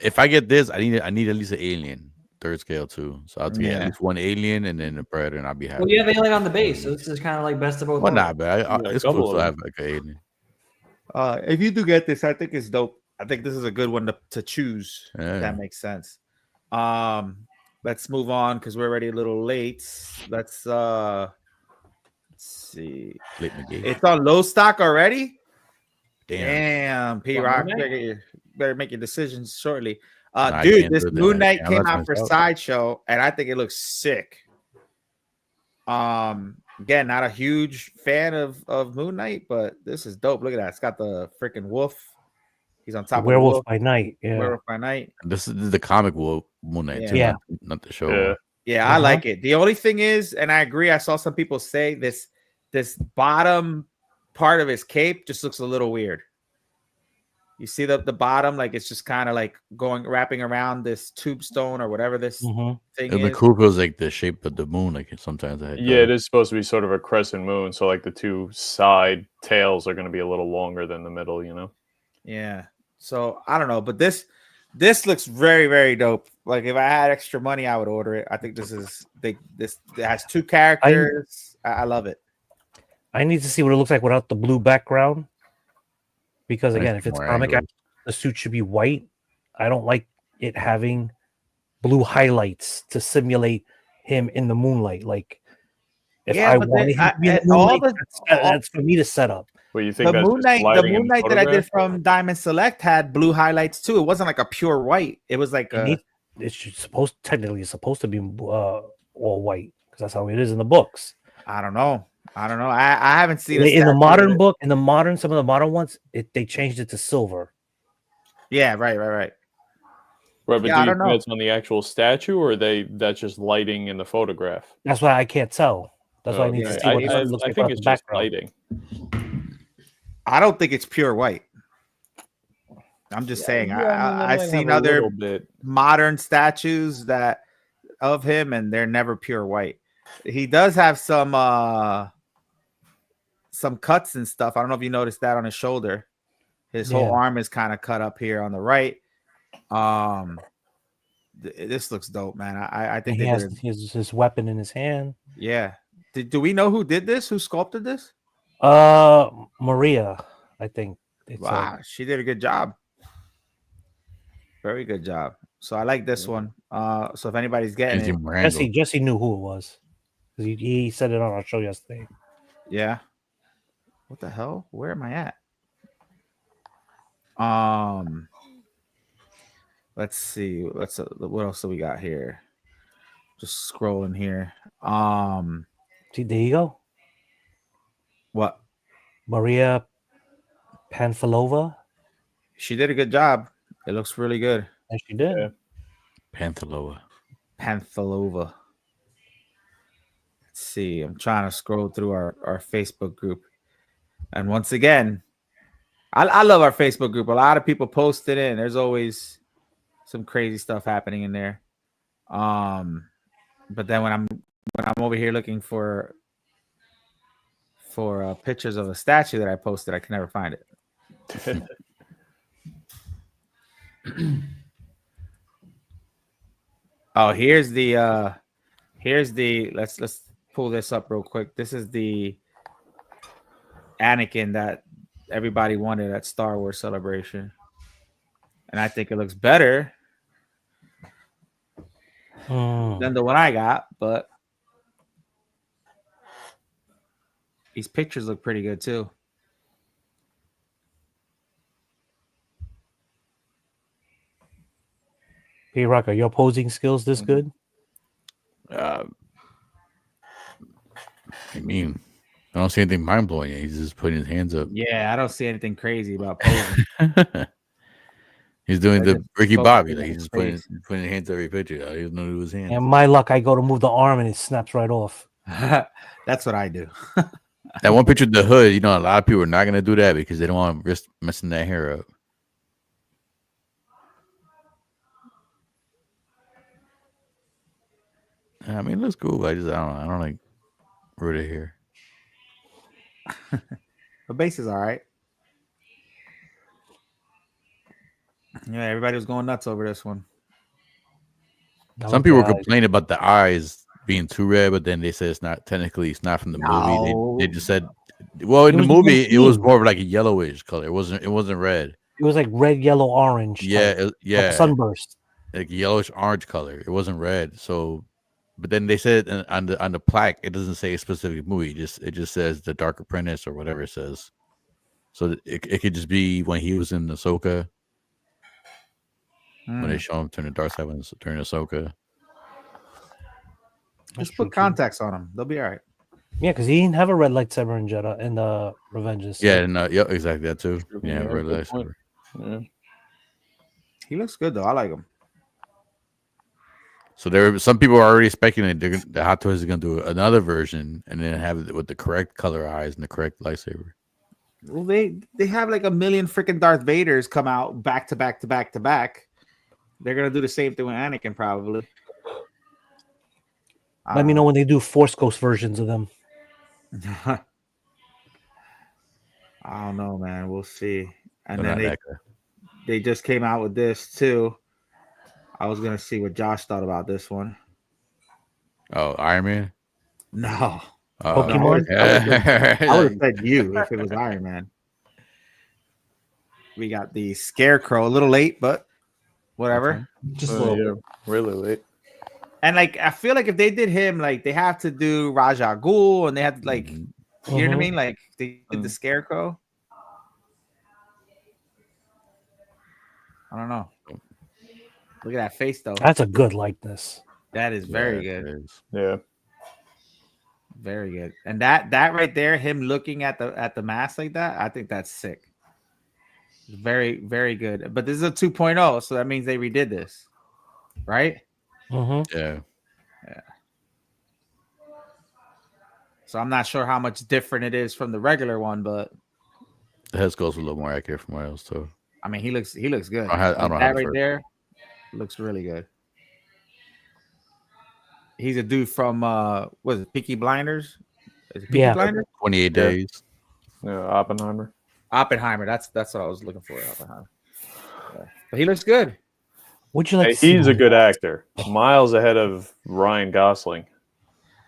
If I get this, I need at least an alien third scale too. So I'll get at least one alien and then a Predator, and I'll be happy. Well, you have alien on the base, so this is kind of like best of both. Well, nah, but it's cool to have like an alien. If you do get this, I think it's dope. I think this is a good one to choose. If that makes sense. Let's move on because we're already a little late. Let's see. It's on low stock already. Damn, P-Rock, better make your decisions shortly. Dude, this Moon Knight came out for Sideshow, and I think it looks sick. Again, not a huge fan of Moon Knight, but this is dope. Look at that. It's got the freaking wolf. He's on top of Werewolf by Night. Yeah. Werewolf by Night. This is the comic Moon Knight, yeah. Not the show. Yeah, I like it. The only thing is, and I agree, I saw some people say this bottom part of his cape just looks a little weird. You see the bottom, like it's just kind of like wrapping around this tombstone or whatever this thing is. The coupe was like the shape of the moon, like sometimes. It is supposed to be sort of a crescent moon, so like the two side tails are going to be a little longer than the middle, you know? Yeah. So I don't know, but this looks very, very dope. Like if I had extra money, I would order it. I think this is big. This has two characters. I love it. I need to see what it looks like without the blue background. Because again, if it's comic, the suit should be white. I don't like it having blue highlights to simulate him in the moonlight. Like if I wanted him to be in the moonlight, that's for me to set up. Well, you think the Moon Knight that I did from Diamond Select had blue highlights too. It wasn't like a pure white. It was like technically it's supposed to be all white because that's how it is in the books. I don't know. I haven't seen In the modern book. book, some of the modern ones, they changed it to silver. Yeah, right. Right, but Yeah, do I you don't think know. that's on the actual statue, or that's just lighting in the photograph? That's why I can't tell. That's why I need to Okay. see what it looks I like think on it's the just background. lighting. I don't think it's pure white. I'm just saying. I've seen other modern statues of him, and they're never pure white. He does have some cuts and stuff. I don't know if you noticed that on his shoulder. His whole arm is kind of cut up here on the right. This looks dope, man. I think he has his weapon in his hand. Yeah. Do we know who did this? Who sculpted this? Maria, I think. Wow, she did a good job. Very good job. So I like this one. So if anybody's getting it, Jesse knew who it was because he said it on our show yesterday. Yeah. What the hell? Where am I at? Let's see. What else do we got here? Just scrolling here. See, there you go. What? Maria Panfilova. She did a good job. It looks really good. And she did. Yeah. Panfilova. Let's see. I'm trying to scroll through our Facebook group. And once again, I love our Facebook group. A lot of people post it in. There's always some crazy stuff happening in there. But then when I'm over here looking for pictures of a statue that I posted, I can never find it. Oh, here's the let's pull this up real quick. This is the Anakin that everybody wanted at Star Wars Celebration. And I think it looks better than the one I got, but these pictures look pretty good too. Hey, Rock, are your posing skills this good? I mean, I don't see anything mind blowing. He's just putting his hands up. Yeah, I don't see anything crazy about posing. He's doing the Ricky Bobby. Like he's just putting his hands every picture. He doesn't know it was hands. And my luck, I go to move the arm and it snaps right off. That's what I do. That one picture of the hood, a lot of people are not going to do that because they don't want to risk messing that hair up. I mean, it looks cool. I don't like Ruda here. The base is all right. Yeah, everybody was going nuts over this one. Some people were complaining about the eyes being too red, but then they said it's not from the movie. They just said, well, in the movie it was more of like a yellowish color. It wasn't red. It was like red, yellow, orange. Yeah, like sunburst. Like yellowish orange color. It wasn't red. So, but then they said on the plaque it doesn't say a specific movie. It just says the Dark Apprentice or whatever it says. So it could just be when he was in Ahsoka. When they show him turn the dark side, when turn Ahsoka. Just put contacts on him; they'll be all right. Yeah, because he didn't have a red lightsaber in Jedi in the Revenges. So. Yeah, and exactly that too. Yeah, red lightsaber. Yeah. He looks good though. I like him. So some people are already speculating the Hot Toys is going to do another version and then have it with the correct color eyes and the correct lightsaber. Well, they have like a million freaking Darth Vaders come out back to back to back to back. They're gonna do the same thing with Anakin, probably. Let me know when they do Force Ghost versions of them. I don't know, man. We'll see. And then they just came out with this too. I was gonna see what Josh thought about this one. Oh, Iron Man? No. Pokemon? I would have said you if it was Iron Man. We got the Scarecrow, a little late, but whatever. Just a little really late. And like I feel like if they did him, like they have to do Raja Ghul and they have to like you know what I mean? Like they did the Scarecrow. I don't know. Look at that face though. That's a good likeness. That is very good. it is. Yeah. Very good. And that right there, him looking at the mask like that, I think that's sick. Very, very good. But this is a 2.0, so that means they redid this, right? Mm-hmm. Yeah. So I'm not sure how much different it is from the regular one, but The head sculpt's a little more accurate from what else too. I mean, he looks good. I don't Like have that the right first. there looks really good. He's a dude from what is it, Peaky Blinders? Is it Peaky Yeah. Blinders? 28 Yeah. days. Yeah, Oppenheimer. Oppenheimer. That's what I was looking for. Oppenheimer. Yeah. But he looks good. Would you like Hey, to see he's a more? good actor. Miles ahead of Ryan Gosling.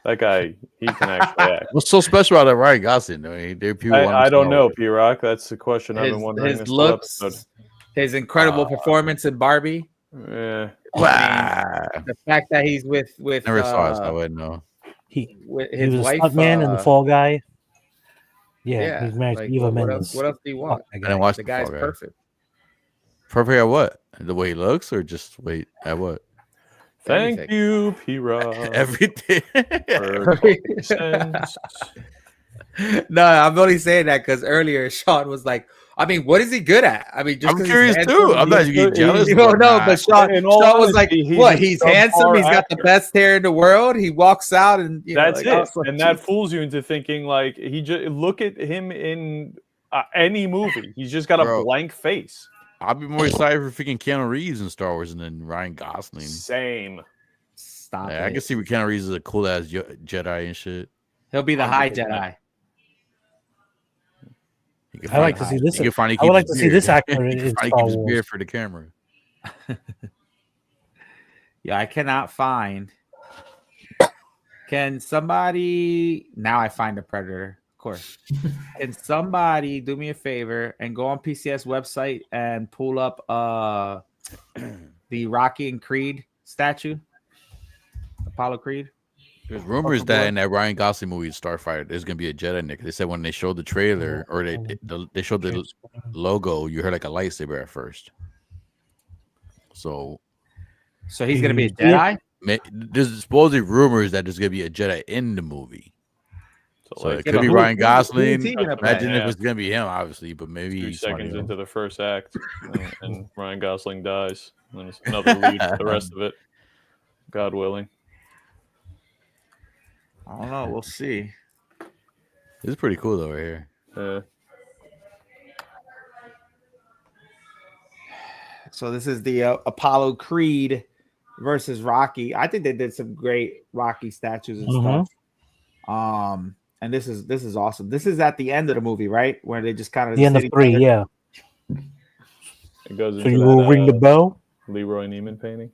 That guy, he can actually act. What's so special about that Ryan Gosling? I mean, there are people. I don't know, P Rock. That's the question I've been wondering. His this whole looks, episode. his incredible performance in Barbie. Yeah. Wow. The fact that he's with Never saw it, so I wouldn't know. with He his was a wife, stuntman in The Fall Guy. Yeah, yeah, he's married like, to Eva what Mendes. else do you want? Fuck that I guy. didn't watch The the guy's Fall Guy. perfect. Perfect at what? The way he looks, or just wait at what? Thank Everything. you, P Rock. Everything. No, I'm only saying that because earlier Sean was like, I mean, what is he good at? I mean, just I'm 'cause he's curious handsome, too. I'm not he's- getting jealous. You don't know, Nah. but Sean In all was like, honesty, he's "What? a He's subpar handsome. He's got the actor. best hair in the world. He walks out, and you know, That's like, I it, was like, and that "Geez." fools you into thinking like he just look at him in any movie. He's just got a Bro. blank face. I'll be more excited for freaking Keanu Reeves in Star Wars than Ryan Gosling. Same. Stop Yeah, I it. can see Keanu Reeves is a cool ass Jedi and shit. He'll be the high Jedi. He can I like to finally- see this. he can finally I would keep like his to see this beard. actor He in can finally Star keep his Wars. beard for the camera. Yeah, I cannot find. Can somebody now? I find a Predator, of course. Can somebody do me a favor and go on PCS website and pull up the Rocky and Creed statue, Apollo Creed? There's rumors that in that Ryan Gosling movie Starfighter, there's gonna be a Jedi Nick. They said when they showed the trailer or they showed the logo, you heard like a lightsaber at first. So he's gonna be a Jedi. there's supposedly rumors that there's gonna be a Jedi in the movie. So like, it could be Ryan Gosling. he gonna play? Imagine if Yeah. it's gonna be him, obviously, but maybe 3 somebody seconds else. into the first act, and Ryan Gosling dies. And then it's another lead for the rest of it. God willing. I don't know. We'll see. This is pretty cool though, right here. So this is the Apollo Creed versus Rocky. I think they did some great Rocky statues and stuff. And this is awesome. This is at the end of the movie, right? Where they just kind of The end of 3, yeah. It goes So into you will that, ring the bell. Leroy Neiman painting.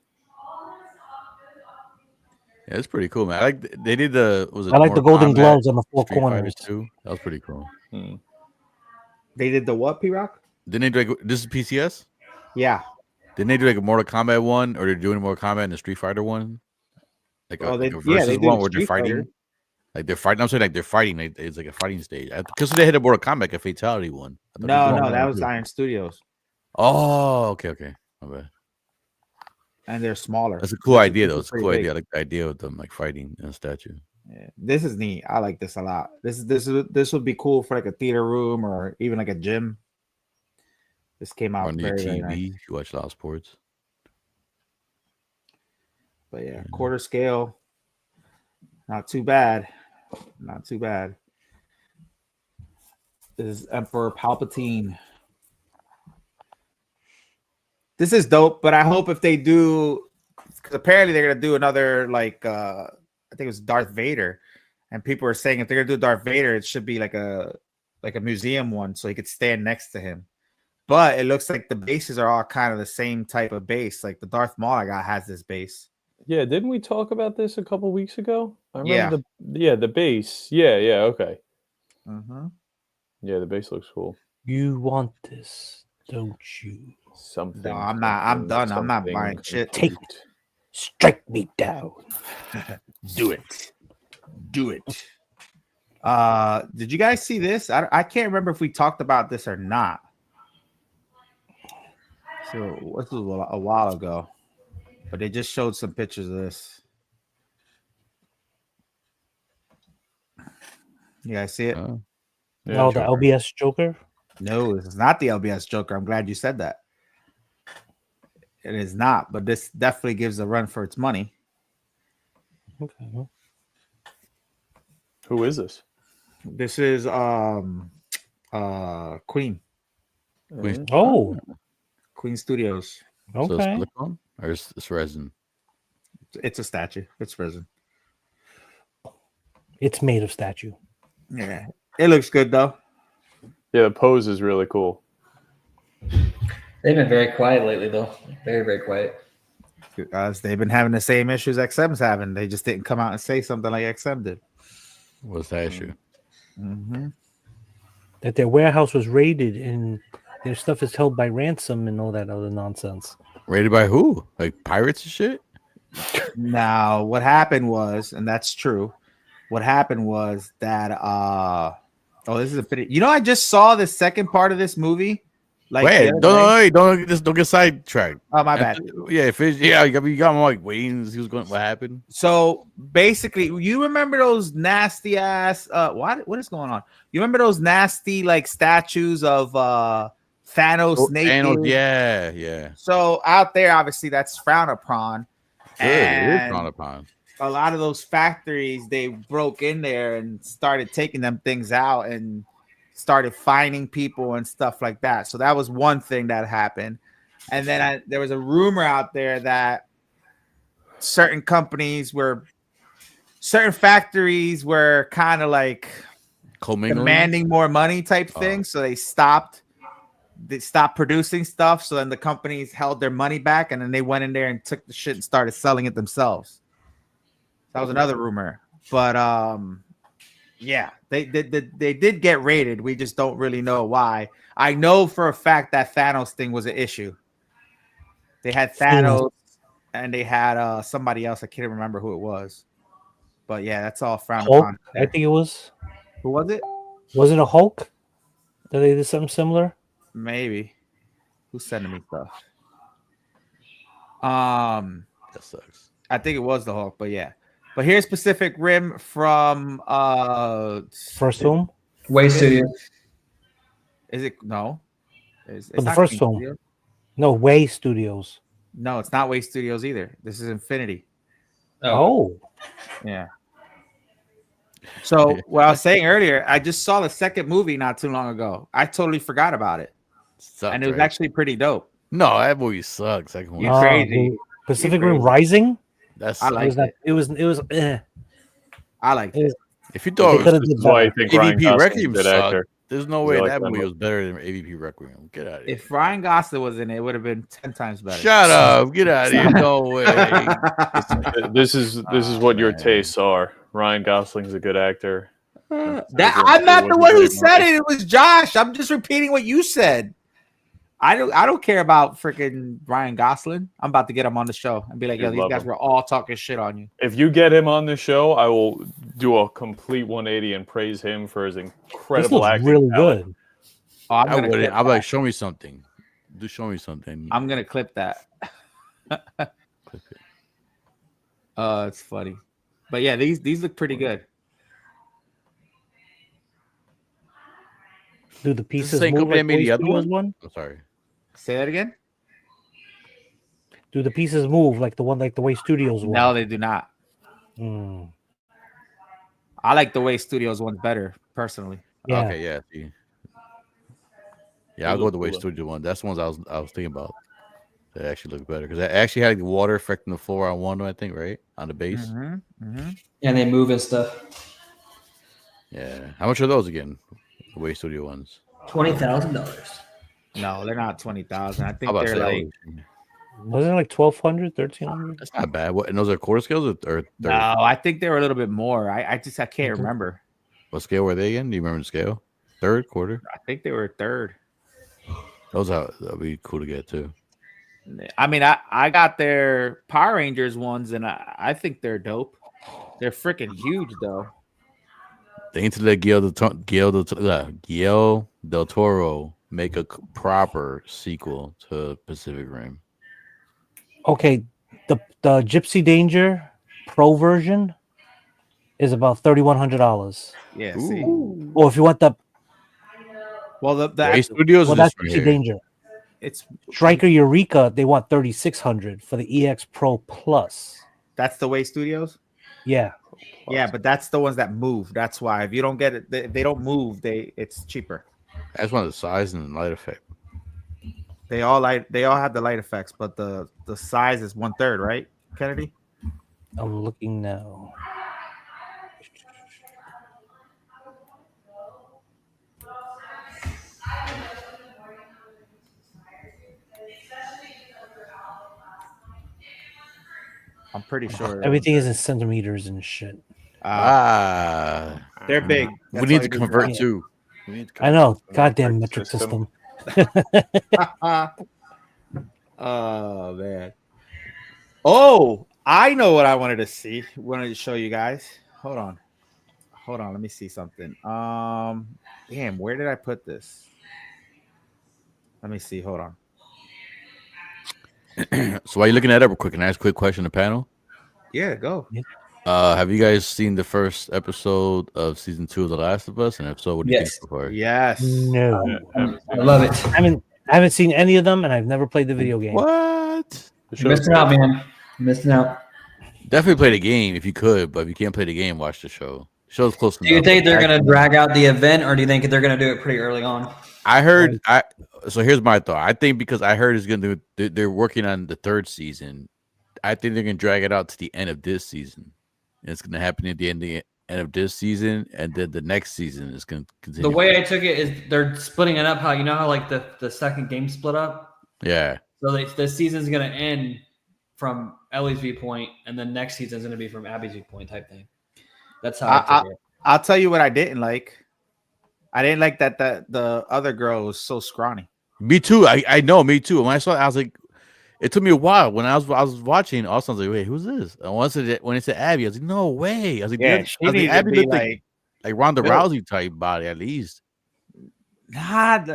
Yeah, it's pretty cool, man. I like they did the I like the golden Kombat, gloves on the 4 Street corners. Fighters too. That was pretty cool. They did the what, P-Rock? Didn't they do like this is PCS? Yeah. Didn't they do like a Mortal Kombat one, or they're doing Mortal Kombat and the Street Fighter one? Like a, Oh, like a they versus do one where they're Street fighting. Fighter. Like they're fighting. I'm saying like they're fighting. Like, it's like a fighting stage. Because they had a Mortal Kombat, a fatality one. I thought No, they did one that more was too. Iron Studios. Oh, okay. My bad. And they're smaller. That's a cool idea, though. is It's a pretty cool big. idea. I like the idea of them like fighting in a statue. Yeah, this is neat. I like this a lot. This would be cool for like a theater room or even like a gym. This came out On your very, very TV, nice. if you watch a lot of sports. But yeah, quarter scale. Not too bad. Not too bad. This is Emperor Palpatine. This is dope, but I hope if they do, because apparently they're gonna do another like I think it was Darth Vader, and people are saying if they're gonna do Darth Vader, it should be like a museum one, so he could stand next to him. But it looks like the bases are all kind of the same type of base. Like the Darth Maul I got has this base. Yeah, didn't we talk about this a couple weeks ago? I remember Yeah. the base. Yeah, okay. Mm-hmm. Yeah, the base looks cool. You want this, don't you? Something. No, I'm not. I'm done. I'm not buying shit. Take strike me down. Do it. Do it. Did you guys see this? I can't remember if we talked about this or not. So this was a while ago. But they just showed some pictures of this. You guys see it? Oh, Oh, the LBS Joker. No, this is not the LBS Joker. I'm glad you said that. It is not, but this definitely gives a run for its money. Okay. Who is this? This is Queen. Oh, Queen Studios. So it's okay. silicone or it's resin? It's a statue. It's resin. It's made of statue. Yeah. It looks good though. Yeah, the pose is really cool. They've been very quiet lately, though. Very, very quiet. Because they've been having the same issues XM's having. They just didn't come out and say something like XM did. What's the issue? Mm-hmm. That their warehouse was raided and their stuff is held by ransom and all that other nonsense. Rated by who? Like pirates and shit? Now, what happened was, and that's true, what happened was that this is Infinity. You know, I just saw the second part of this movie. Like, wait, don't get sidetracked. Oh, my bad. You got him like waiting. He was going. What happened? So basically, you remember those nasty ass? What is going on? You remember those nasty like statues of Thanos naked? Thanos, yeah. So out there, obviously, that's frowned upon. Good, it is And frowned upon. a lot of those factories, they broke in there and started taking them things out and started fining people and stuff like that. So that was one thing that happened. And then there was a rumor out there that certain factories were kind of like demanding more money type thing. So they stopped producing stuff. So then the companies held their money back and then they went in there and took the shit and started selling it themselves. That was another rumor. But yeah, they did get raided. We just don't really know why. I know for a fact that Thanos thing was an issue. They had Thanos and they had somebody else. I can't remember who it was. But yeah, that's all frowned upon. I think it was. Who was it? Was it a Hulk? Did they do something similar? Maybe. Who's sending me stuff? That sucks. I think it was the Hulk, but yeah. But here's Pacific Rim from first film. Way Studios. Is it no? It's the not first King film. Studios. No, Way Studios. No, it's not Way Studios either. This is Infinity. Oh. Yeah. So what I was saying earlier, I just saw the second movie not too long ago. I totally forgot about it. Sucks, and it was right? actually pretty dope. No, that movie sucks. You crazy. Pacific Rim Rising? That's I liked it. It was I liked it. If you thought They it could've was did better. AVP Requiem good sucked, actor. there's no way that movie was better than AVP Requiem. Get out of here. If Ryan Gosling was in it, it would have been 10 times better. Shut up. Get out of here. No way. This is what your tastes are. Ryan Gosling's a good actor. I'm not the one who said it. It was Josh. I'm just repeating what you said. I don't care about freaking Ryan Gosling. I'm about to get him on the show and be like, yo, these guys were all talking shit on you. If you get him on the show, I will do a complete 180 and praise him for his incredible acting. Really talent. good. Oh, I'm like, show me something. Do show me something. I'm gonna clip that. Clip it. It's funny. But yeah, these look pretty good. Do the pieces This ain't move company like that made Way the other Studios one? I'm sorry. Say that again? Do the pieces move like the Way Studios one? No, they do not. Mm. I like the Way Studios one better, personally. Yeah. Okay, yeah. See. Yeah, I'll go with the Way Studio one. That's the ones I was thinking about. That actually look better because it actually had the water affecting the floor on one, I think, right? On the base. And they move and stuff. Yeah. How much are those again? The Way Studio ones. $20,000. No, they're not 20,000. I How think about they're that? like. Wasn't it like 1,200, 1,300? That's not bad. What? And those are quarter scales or No, I think they were a little bit more. I can't remember. What scale were they again? Do you remember the scale? Third, quarter? I think they were third. That'd be cool to get too. I mean, I got their Power Rangers ones, and I think they're dope. They're freaking huge, though. They need to let Guillermo del Toro make a proper sequel to Pacific Rim. Okay, The Gypsy Danger Pro version is about $3,100. Yeah, see. Or if you want the Well, Way Studios well, is that's this right Gypsy here. Danger. it's Striker Eureka, they want $3,600 for the EX Pro Plus. that's the Way Studios. Yeah. Yeah, but that's the ones that move. That's why if you don't get it, they don't move. It's cheaper. I just want the size and the light effect. They all have the light effects, but the size is 1/3, right, Kennedy? I'm looking now. I'm pretty sure Everything is in centimeters and shit. they're big. We That's need all to you do. convert Yeah. too. We need to I know. Metric Goddamn metric system. system. Oh man. Oh, I know what I wanted to see. Wanted to show you guys. Hold on. Let me see something. Damn, where did I put this? Let me see. Hold on. So while you're looking at it, real quick, can I ask a quick question to the panel? Yeah, go. Have you guys seen the first episode of season 2 of The Last of Us? And if so, what do you think Yes. so far? Yes. No. I love it. I haven't seen any of them, and I've never played the video game. What? You're missing out, man. You're missing out. Definitely play the game if you could, but if you can't play the game, watch the show. The show's close Do you enough. think they're going to drag out the event, or do you think they're going to do it pretty early on? I heard. So here's my thought. I think because I heard it's gonna do. They're working on the 3rd season. I think they're gonna drag it out to the end of this season. And it's gonna happen at the end of this season, and then the next season is gonna continue. The way I took it is they're splitting it up. How you know how like the second game split up. Yeah. So the season's going to end from Ellie's viewpoint, and then next season's going to be from Abby's viewpoint type thing. That's how I took it. I'll tell you what I didn't like. I didn't like that the other girl was so scrawny. Me too. I know. Me too. When I saw it, I was like, it took me a while. When I was watching, also I was like, wait, who's this? And when it said Abby, I was like, no way. I was like, Yeah, that- she I was like, needs to Abby be looked like like Ronda built. Rousey type body at least. not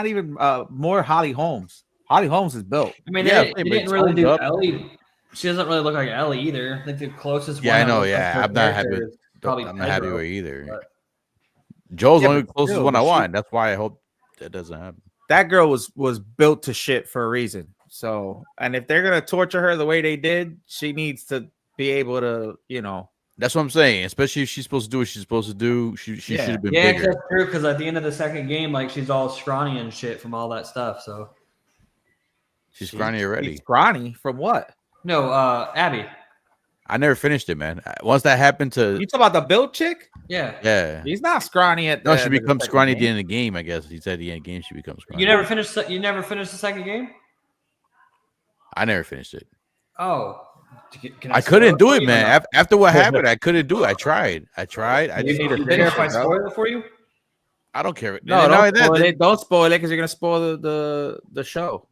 even more Holly Holmes. Holly Holmes is built. I mean, Yeah, they but didn't it's really toned do up. Ellie. She doesn't really look like Ellie either. I think the closest Yeah, one. I that know. looks like Yeah, her I'm not happy. character is probably I'm not happy Pedro, with either. but- Joe's Yeah, the only but closest still, one I she- want. That's why I hope that doesn't happen. That girl was built to shit for a reason. So, and if they're gonna torture her the way they did, she needs to be able to, That's what I'm saying. Especially if she's supposed to do what she's supposed to do. She should have been Yeah, bigger. that's true. Because at the end of the second game, like she's all scrawny and shit from all that stuff. So She's scrawny already. She's scrawny from what? no, Abby. I never finished it, man. Once that happened to You talk about the built chick? Yeah. yeah. He's not scrawny at No, the she end of the becomes second scrawny at the game. end of the game, I guess. He said at the end of the game she becomes scrawny. You never finished. You never finished the second game. I never finished it. Oh, can I spoil couldn't do for it, you or man. not? After what happened, I couldn't do it. I tried. I You just need to care if I spoil it for you. I don't care. No, And not only don't that, spoil then- it. Don't spoil it because you're gonna spoil the show.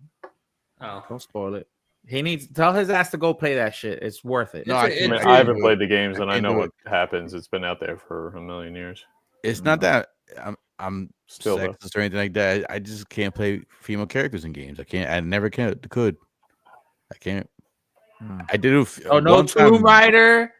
Oh, Don't spoil it. He needs tell his ass to go play that shit. It's worth it. No, It's I a- can't- it's I haven't do it. played the games, I and I can't know do what happens. It's been out there for a million years. It's not that I'm Still, though. sexist or anything like that. I just can't play female characters in games. I can't. I never could. I can't. I did it. Oh, no one time. Tomb Raider.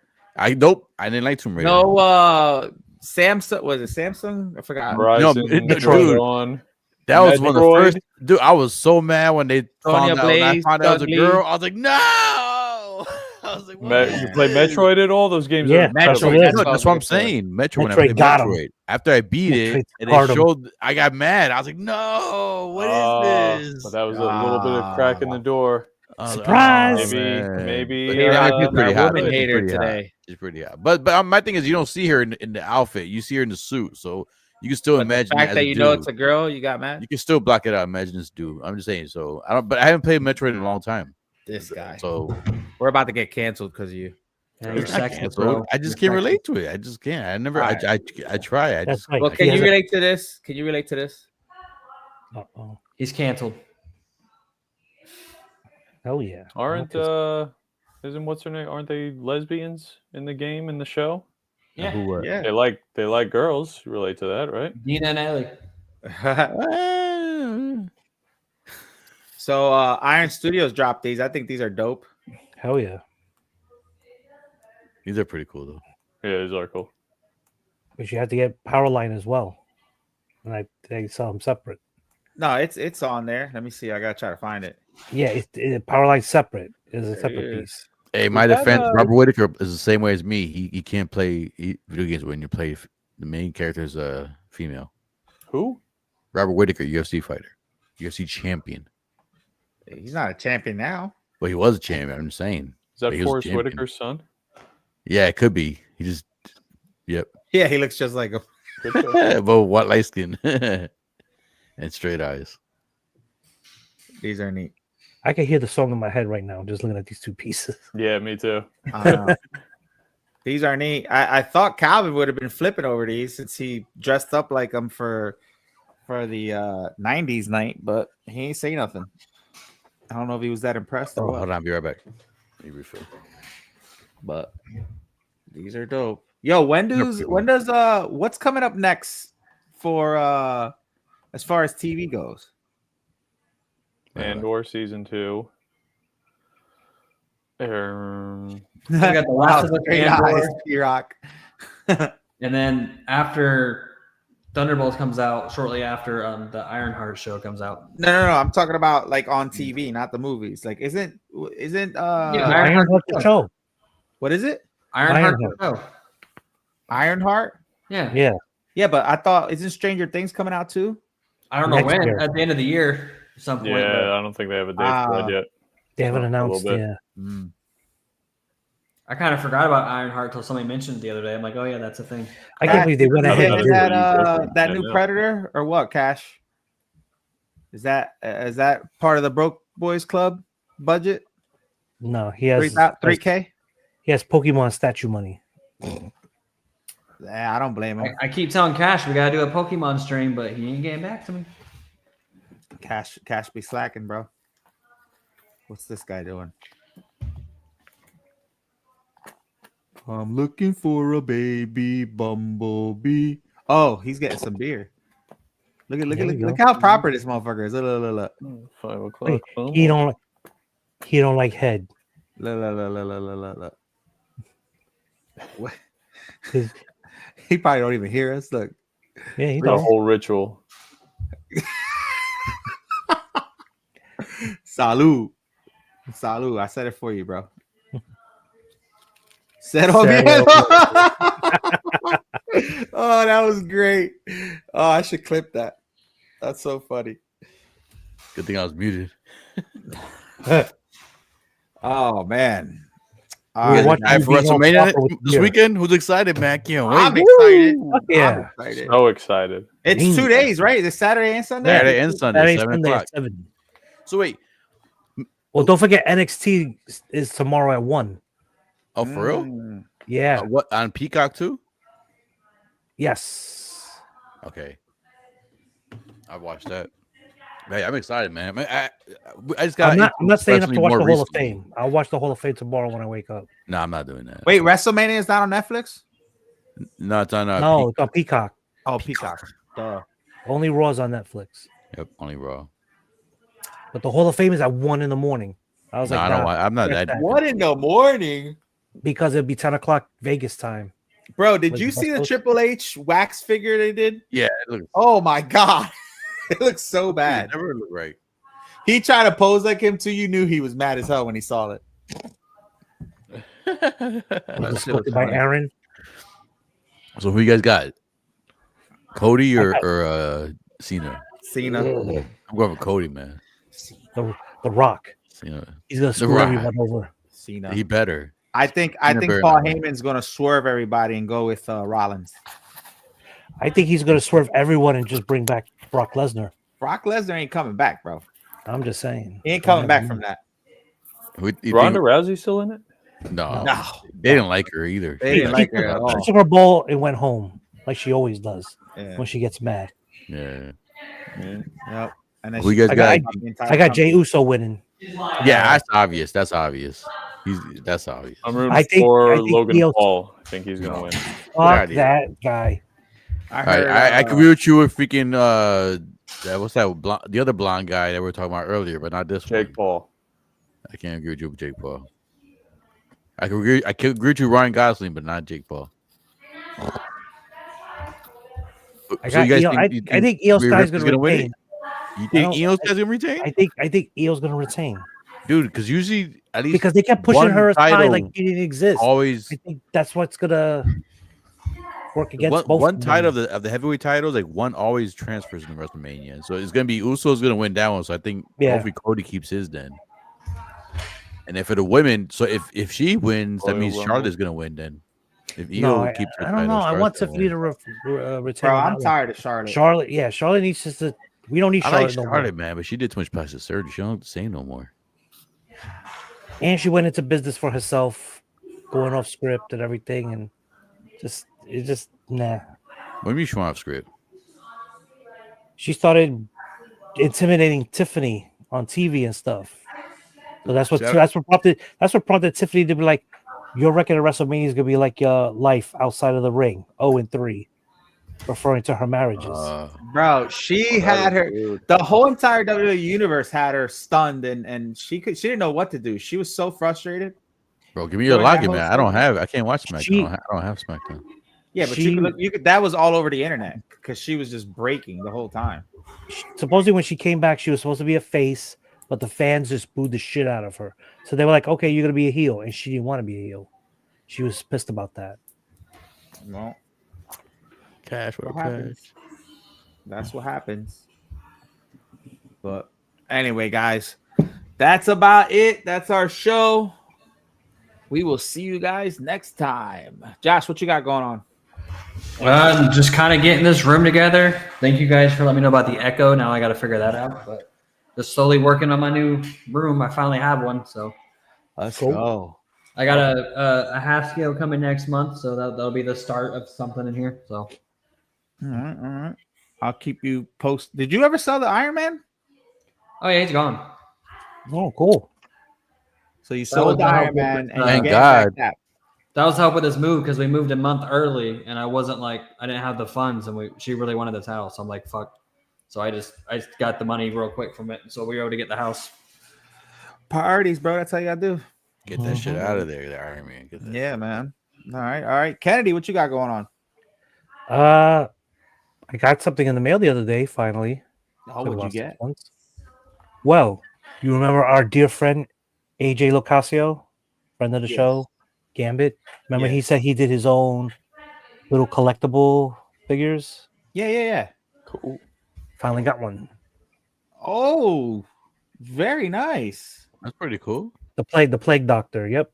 Nope. I didn't like Tomb Raider. No Samsung. Was it Samsung? I forgot. Horizon, dude, Metroid Dawn. That was one of the Metroid. first. Dude, I was so mad when they Sonya found out. When I Blaze, found out it was a Doug girl. Lee. I was like, no. I was like, what is You play this? Metroid at all? Those games Yeah, are incredible. Metroid. No, that's what I'm saying. Metroid. When I Metroid played got 'em. Metroid. After I beat it, Metroid and scarred they 'em. showed, I got mad. I was like, no. What is this? But that was a little bit of crack in the door. I was like, Surprise! oh, Maybe, man. maybe. But yeah, she's That pretty hot. woman She's hater pretty hot. today. She's pretty hot. But my thing is, you don't see her in the outfit. You see her in the suit, so you can still But the imagine fact as that a you know dude. it's a girl, you got mad. You can still block it out. Imagine this dude. I'm just saying. So I don't. But I haven't played Metroid in a long time. This guy. So We're about to get canceled because of you. Yeah, it's you're not sexist, canceled. bro. I just You're can't sexist. relate to it. I just can't. I never. Alright. I try. I That's just. right. Well, I can He you has a- relate to this? Can you relate to this? Uh-oh. He's canceled. Hell yeah. Aren't isn't what's her name? Aren't they lesbians in the game in the show? Yeah, Who what? Yeah. They like girls. You relate to that, right? Dina and Ellie. So Iron Studios dropped these. I think these are dope. Hell yeah. These are pretty cool though. Yeah, these are cool. But you have to get Powerline as well. And they sell them separate. No, it's on there. Let me see. I gotta try to find it. Yeah, Powerline separate. It's a There it separate is. piece. Hey, my that, defense, Robert Whitaker is the same way as me. He can't play video games when you play the main character is a female. Who? Robert Whitaker, UFC fighter, UFC champion. He's not a champion now. Well, he was a champion. I'm just saying. Is that But he was a Forrest champion. Whitaker's son? Yeah, it could be. He just, yep. Yeah, he looks just like him. Good choice. But what light skin and straight eyes. These are neat. I can hear the song in my head right now, just looking at these two pieces. Yeah, me too. These are neat. I thought Calvin would have been flipping over these since he dressed up like him for the 90s night, but he ain't say nothing. I don't know if he was that impressed or Oh, what. hold on, I'll be right back. Let me refill. But these are dope. Yo, when does what's coming up next for as far as TV goes? Andor season 2. We got the Last of Us Great Andor. eyes, P-Rock. And then after Thunderbolts comes out, shortly after the Ironheart show comes out. No. I'm talking about like on TV, not the movies. Like, isn't Ironheart the show. what is it? Ironheart Ironheart. show. Ironheart? Yeah. Yeah. But I thought isn't Stranger Things coming out too? I don't know Next when. year. At the end of the year, at some point. Yeah, I don't think they have a date for that yet. They haven't A little announced. bit. Yeah. I kind of forgot about Ironheart until somebody mentioned it the other day. I'm like, oh yeah, that's a thing. I can't believe they went Yeah, ahead Is and did that it. that Yeah, new no. Predator or what? Cash? Is that part of the Broke Boys Club budget? No, he has 3K? He has Pokemon statue money. Yeah, I don't blame him. I keep telling Cash we gotta do a Pokemon stream, but he ain't getting back to me. Cash be slacking, bro. What's this guy doing? I'm looking for a baby bumblebee. Oh, he's getting some beer. Look There how proper this motherfucker is. Look. 5 o'clock. Wait, Oh. he don't like head. Look. What? His- He probably don't even hear us. Look. Yeah, he The don't. whole ritual. Salud. I said it for you, bro. Cero bien. Oh, that was great. Oh, I should clip that. That's so funny. Good thing I was muted. Oh man. We watched All right, for TV Home WrestleMania proper with this beer. weekend. Who's excited, man? Can't I'm wait. excited. Fuck yeah. I'm excited. So excited. It's 2 days, right? It's Saturday and Sunday. Saturday and Sunday, Saturday, 7 Sunday o'clock. at 7. So wait. Well, don't forget NXT is tomorrow at 1. Oh, for real? Mm. Yeah. What on Peacock too? Yes. Okay. I watched that. Hey, I'm excited, man. I just got. I'm not staying up to especially watch more the Hall of recently. Fame. I'll watch the Hall of Fame tomorrow when I wake up. No, I'm not doing that. Wait, WrestleMania is not on Netflix? No, it's on. No, it's on Peacock. Oh, Peacock. Duh. Only Raw's on Netflix. Yep, only Raw. But the Hall of Fame is at 1 in the morning. I was No, like, I don't nah, want. I'm not forget that. that. What in the morning? Because it'd be 10 o'clock Vegas time. Bro, did Like you the see the Buffalo? Triple H wax figure they did? Yeah, it looks. Oh my god. It looks so It bad. never looked right. He tried to pose like him too. You knew he was mad as hell when he saw it. Was sculpted by Aaron. So who you guys got? Cody or Cena? Cena. I'm going with Cody, man. The Rock. Cena. He's gonna screw Rock. everyone over. Cena. He better. I think Cena better Paul than him. Heyman's gonna swerve everybody and go with Rollins. I think he's gonna swerve everyone and just bring back Brock Lesnar. Brock Lesnar ain't coming back, bro. I'm just saying. He ain't coming back from that. Who, you Ronda think- Rousey still in it? No, No. they didn't like her either. They didn't like her at all. She took her ball and went home like she always does Yeah. when she gets mad. Yeah. Yep. And then Who she- you guys got? the entire I got company. Jey Uso winning. Yeah, that's obvious. That's obvious. That's obvious. I'm rooting I think for he Logan else- Paul. I think he's gonna win. Fuck idea. that guy. I All right, heard, I agree with you with freaking What's that? The other blonde guy that we were talking about earlier, but not this Jake one. Paul. I can't agree with you with Jake Paul. I can agree with you, Ryan Gosling, but not Jake Paul. I got Io. I think Io Sky's going to win it. retain. You think Io Sky's going to retain? I think Io's going to retain. Dude, because usually at least because they kept pushing her aside like she didn't exist. Always, I think that's what's gonna work against both. One title of the heavyweight titles, like one always transfers in WrestleMania, so it's gonna be Uso's gonna win that one. So I think hopefully Cody keeps his then. And then for the women, so if she wins, that means Charlotte is gonna win then. If Io keeps her I don't know. I want Tiffany to retain. Bro, I'm tired of Charlotte. Charlotte needs to. We don't need Charlotte. I like Charlotte, man, but she did too much plastic surgery. She don't look the same no more. And she went into business for herself, going off script and everything, and it's just nah. What do you mean she went off script? She started intimidating Tiffany on TV and stuff. So that's what prompted Tiffany to be like, your record at WrestleMania is gonna be like your life outside of the ring, 0-3, referring to her marriages. Bro, she had her the whole entire WWE universe had her stunned and she didn't know what to do. She was so frustrated. Bro, give me your login, man. I can't watch SmackDown. I don't have SmackDown. Yeah, but you could that was all over the internet because she was just breaking the whole time. Supposedly when she came back, she was supposed to be a face, but the fans just booed the shit out of her. So they were like, okay, you're gonna be a heel, and she didn't want to be a heel. She was pissed about that. No. Cash for cash. That's what happens. But anyway, guys, that's about it. That's our show. We will see you guys next time. Josh, what you got going on? Just kind of getting this room together. Thank you guys for letting me know about the echo. Now I got to figure that out. But just slowly working on my new room. I finally have one. So let's go. I got a half scale coming next month. So that'll be the start of something in here. So. All right. I'll keep you posted. Did you ever sell the Iron Man? Oh yeah, he's gone. Oh, cool. So you sold the Iron Man, and thank God. That was help with this move because we moved a month early, and I didn't have the funds, and she really wanted this house. I'm like, fuck. So I just got the money real quick from it, so we were able to get the house. Priorities, bro. That's how you gotta do. Get that shit out of there, the Iron Man. Yeah, man. All right. Kennedy, what you got going on? I got something in the mail the other day, finally. Oh, what'd you get? Well, you remember our dear friend, AJ Locasio, friend of the show, Gambit? Remember he said he did his own little collectible figures? Yeah. Cool. Finally got one. Oh, very nice. That's pretty cool. The plague doctor, yep.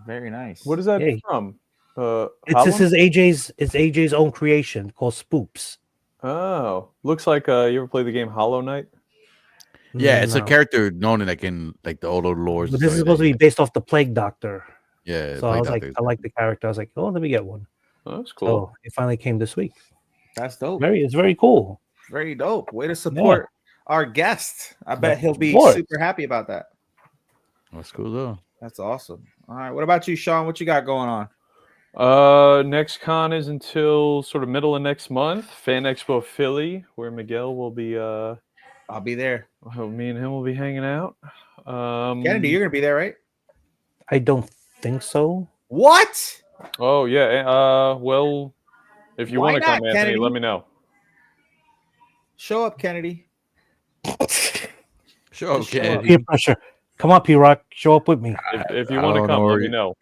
Very nice. What is that from? It's AJ's own creation called Spoops. Oh, looks like you ever play the game Hollow Knight? Yeah, it's a character known in like the old lores. But this is supposed to be based off the Plague Doctor. Yeah. So I was like, I like the character. I was like, oh, let me get one. Oh, that's cool. So it finally came this week. That's dope. It's very cool. Very dope. Way to support our guest. I bet he'll be super happy about that. That's cool though. That's awesome. All right. What about you, Sean? What you got going on? Next con is until sort of middle of next month. Fan Expo Philly, where Miguel will be. I'll be there. Me and him will be hanging out. Kennedy, you're gonna be there, right? I don't think so. What? Oh yeah. Well, if you want to come, Anthony, Kennedy? Let me know. Show up, Kennedy. Show up, Kennedy. Peer pressure. Come on, P-Rock. Show up with me. If you want to come, let me know.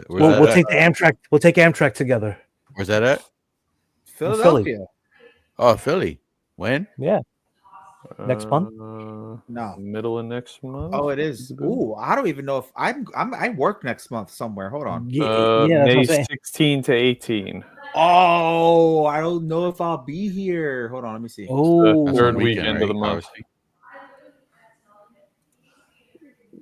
We'll take the Amtrak. We'll take Amtrak together. Where's that at? Philadelphia. Oh, Philly. When? Yeah. Next month? No. Middle of next month. Oh, it is. Ooh, I don't even know if I work next month somewhere. Hold on. May 16 to 18. Oh, I don't know if I'll be here. Hold on, let me see. Oh, third weekend of the month.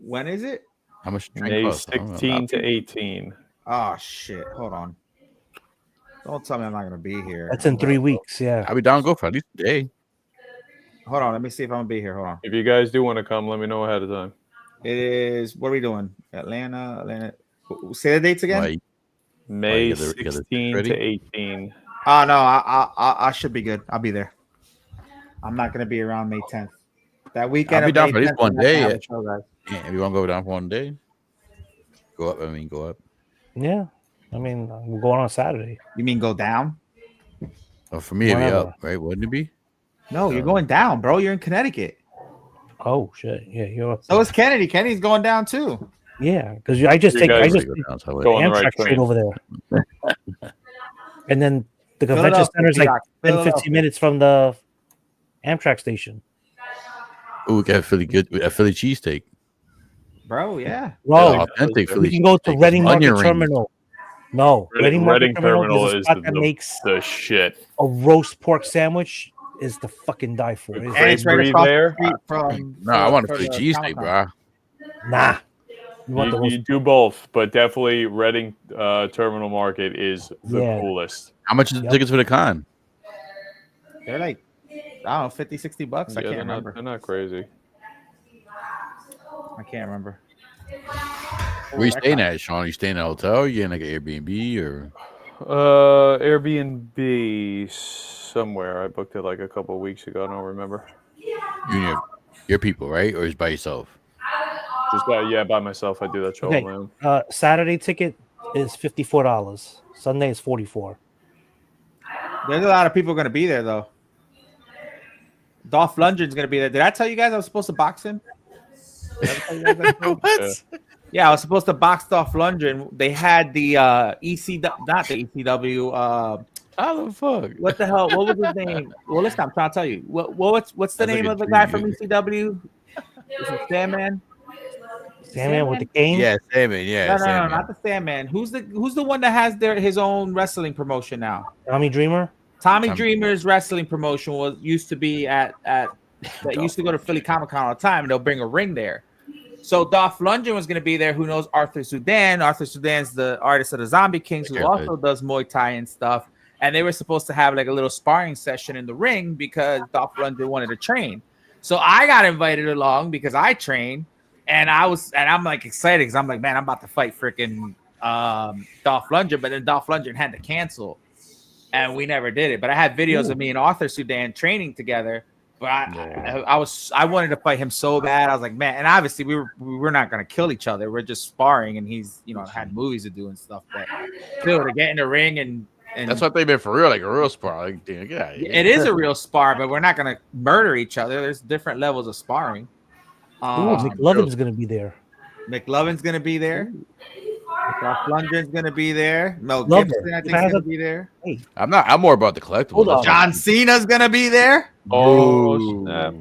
When is it? How much? May 16 to 18. Oh shit! Hold on. Don't tell me I'm not gonna be here. That's in 3 weeks. Yeah. I'll be down. Go for at least a day. Hold on. Let me see if I'm gonna be here. Hold on. If you guys do want to come, let me know ahead of time. It is. What are we doing? Atlanta. Say the dates again. Right. May 16 to 18. Oh no, I should be good. I'll be there. I'm not gonna be around May 10th. That weekend. I'll be of down May for at least 10th, one we're not gonna day. have a show, guys. Yeah, if you want to go down for one day, go up. I mean, go up. Yeah, I mean, we're going on Saturday. You mean go down? Oh, for me, it'd be Whatever. up, right? Wouldn't it be? No, you're going down, bro. You're in Connecticut. Oh shit! Yeah, you're up. So is Kennedy. Kennedy's going down too. Yeah, because I just You take guys take Go down, so go on the right Amtrak straight train. over there, and then the convention Philadelphia, center is like Peacock, 10, 15 Philadelphia. minutes from the Amtrak station. Ooh, we got a Philly cheesesteak. Bro, yeah. Bro, Authentic Philly we can go to cheesesteak. Reading Market Onion rings. Terminal. No, Reading Terminal is a is spot that makes the shit. a roast pork sandwich is the fucking die for. The It's And it's right Breathe across there? the street from. No, I want a for Philly the cheesesteak, Comic-Con. bro. nah. You want the You roast? do both, but definitely Reading Terminal Market is the Yeah. coolest. How much is the Yep. tickets for the con? They're like, I don't know, 50, 60 bucks. I Yeah, can't they're remember. not crazy. I can't remember. Where you staying at, Sean? Are you staying at a hotel? Are you in like an Airbnb or? Airbnb somewhere. I booked it like a couple of weeks ago. I don't remember. You and your people, right? Or is by yourself? Just by myself. I do that show Okay. on my own. Saturday ticket is $54. Sunday is $44. There's a lot of people going to be there, though. Dolph Lundgren's going to be there. Did I tell you guys I was supposed to box him? Did I tell you guys that? What? Yeah, I was supposed to box Dolph Lundgren. They had the not the ECW. How the fuck? What the hell? What was his name? Well, listen, I'm trying to tell you. What's the That's like name a of the guy from dream. ECW? Is it Sandman? Sandman with the cane? Yeah, Salmon. Yeah, No, Sandman. not the Sandman. Who's the one that has his own wrestling promotion now? Tommy Dreamer? Tommy Tommy- Dreamer's wrestling promotion used to be at that used to go to Philly Comic-Con all the time, and they'll bring a ring there. So Dolph Lundgren was going to be there. Who knows Arthur Sudan? Arthur Sudan's the artist of the Zombie Kings, who Okay, also does Muay Thai and stuff. And they were supposed to have like a little sparring session in the ring because Dolph Lundgren wanted to train. So I got invited along because I train, and I'm like excited because I'm like, man, I'm about to fight freaking Dolph Lundgren, but then Dolph Lundgren had to cancel, and we never did it. But I had videos of me and Arthur Sudan training together. But I wanted to fight him so bad. I was like, man, and obviously we were not gonna kill each other. We're just sparring, and he's had movies to do and stuff. But still, to get in the ring and That's what they meant for real, like a real spar. Like, damn, yeah, it is a real spar, but we're not gonna murder each other. There's different levels of sparring. Ooh, McLovin's going to be there. McLovin's gonna be there. Dolph Lundgren's gonna be there. Mel Love Gibson, it. I think, is gonna be there. I'm more about the collectibles. Hold on. John Cena's gonna be there. Oh, Ooh. snap.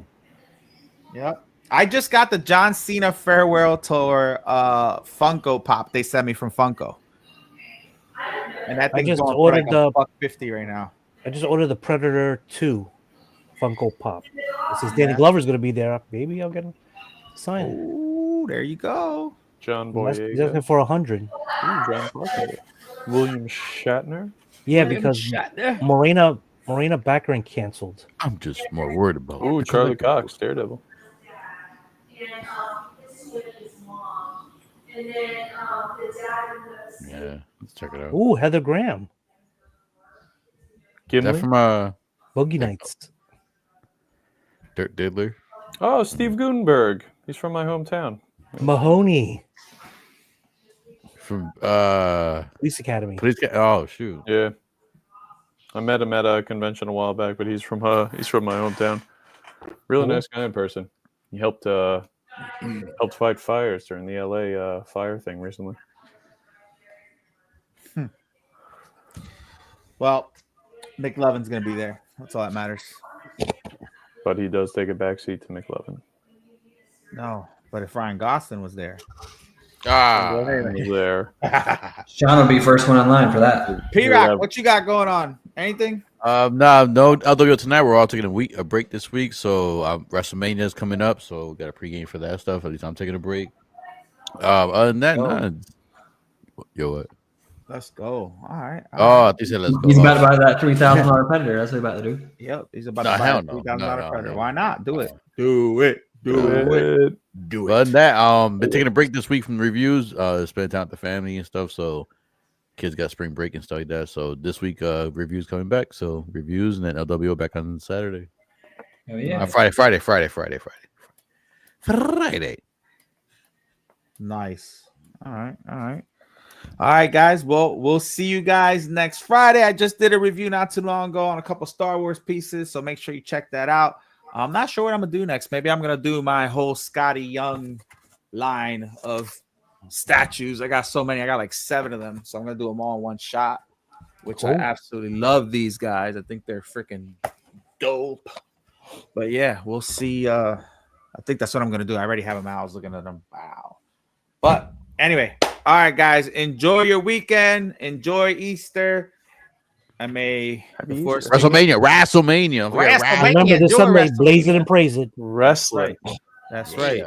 Yep. I just got the John Cena farewell tour Funko Pop they sent me from Funko. And that I thing's just going for ordered like $150 right now. I just ordered the Predator 2 Funko Pop. It says Danny Glover's going to be there. Maybe I'll get him to sign it. Ooh, there you go. John He's Boyega. asking for 100. John Boyega. William Shatner. Yeah, because Morena Baccarin canceled. I'm just more worried about. Ooh, the Charlie collectibles. Cox, Daredevil. Yeah, let's check it out. Ooh, Heather Graham. Is Gimli. that from Boogie Nights. Dirk Diddler? Oh, Steve Gutenberg. He's from my hometown. Mahoney. From Police Academy. Oh shoot. Yeah. I met him at a convention a while back, but he's from my hometown. Really nice guy in person. He helped fight fires during the LA fire thing recently. Well, McLovin's gonna be there. That's all that matters. But he does take a backseat to McLovin. No, but if Ryan Gosling was there. He's there. Sean will be first one online for that. P-Rock, what you got going on? Anything? No LWO tonight. We're all taking a break this week, so WrestleMania is coming up, so we got a pregame for that stuff. At least I'm taking a break. Other than that, nah. Yo, what? Let's go. All right. I think he said let's go. He's about to buy that $3,000 Predator. That's what he's about to do. Yep, he's about No, to buy hell a no. $3,000 Predator. No. Why not? Do it. Do it. Do Other than that, been taking a break this week from reviews. Spending time with the family and stuff. So kids got spring break and stuff like that. So this week, reviews coming back. So reviews and then LWO back on Saturday. Oh yeah. Friday. Nice. All right, guys. Well, we'll see you guys next Friday. I just did a review not too long ago on a couple Star Wars pieces, so make sure you check that out. I'm not sure what I'm gonna do next. Maybe I'm gonna do my whole Scotty Young line of statues. I got so many. I got like 7 of them, so I'm gonna do them all in one shot. Which I absolutely love these guys. I think they're freaking dope. But yeah, we'll see. I think that's what I'm gonna do. I already have them out. I was looking at them. Wow. But anyway, all right, guys. Enjoy your weekend. Enjoy Easter. I may WrestleMania. Remember this Sunday, blaze it and praise it. Wrestling. That's right.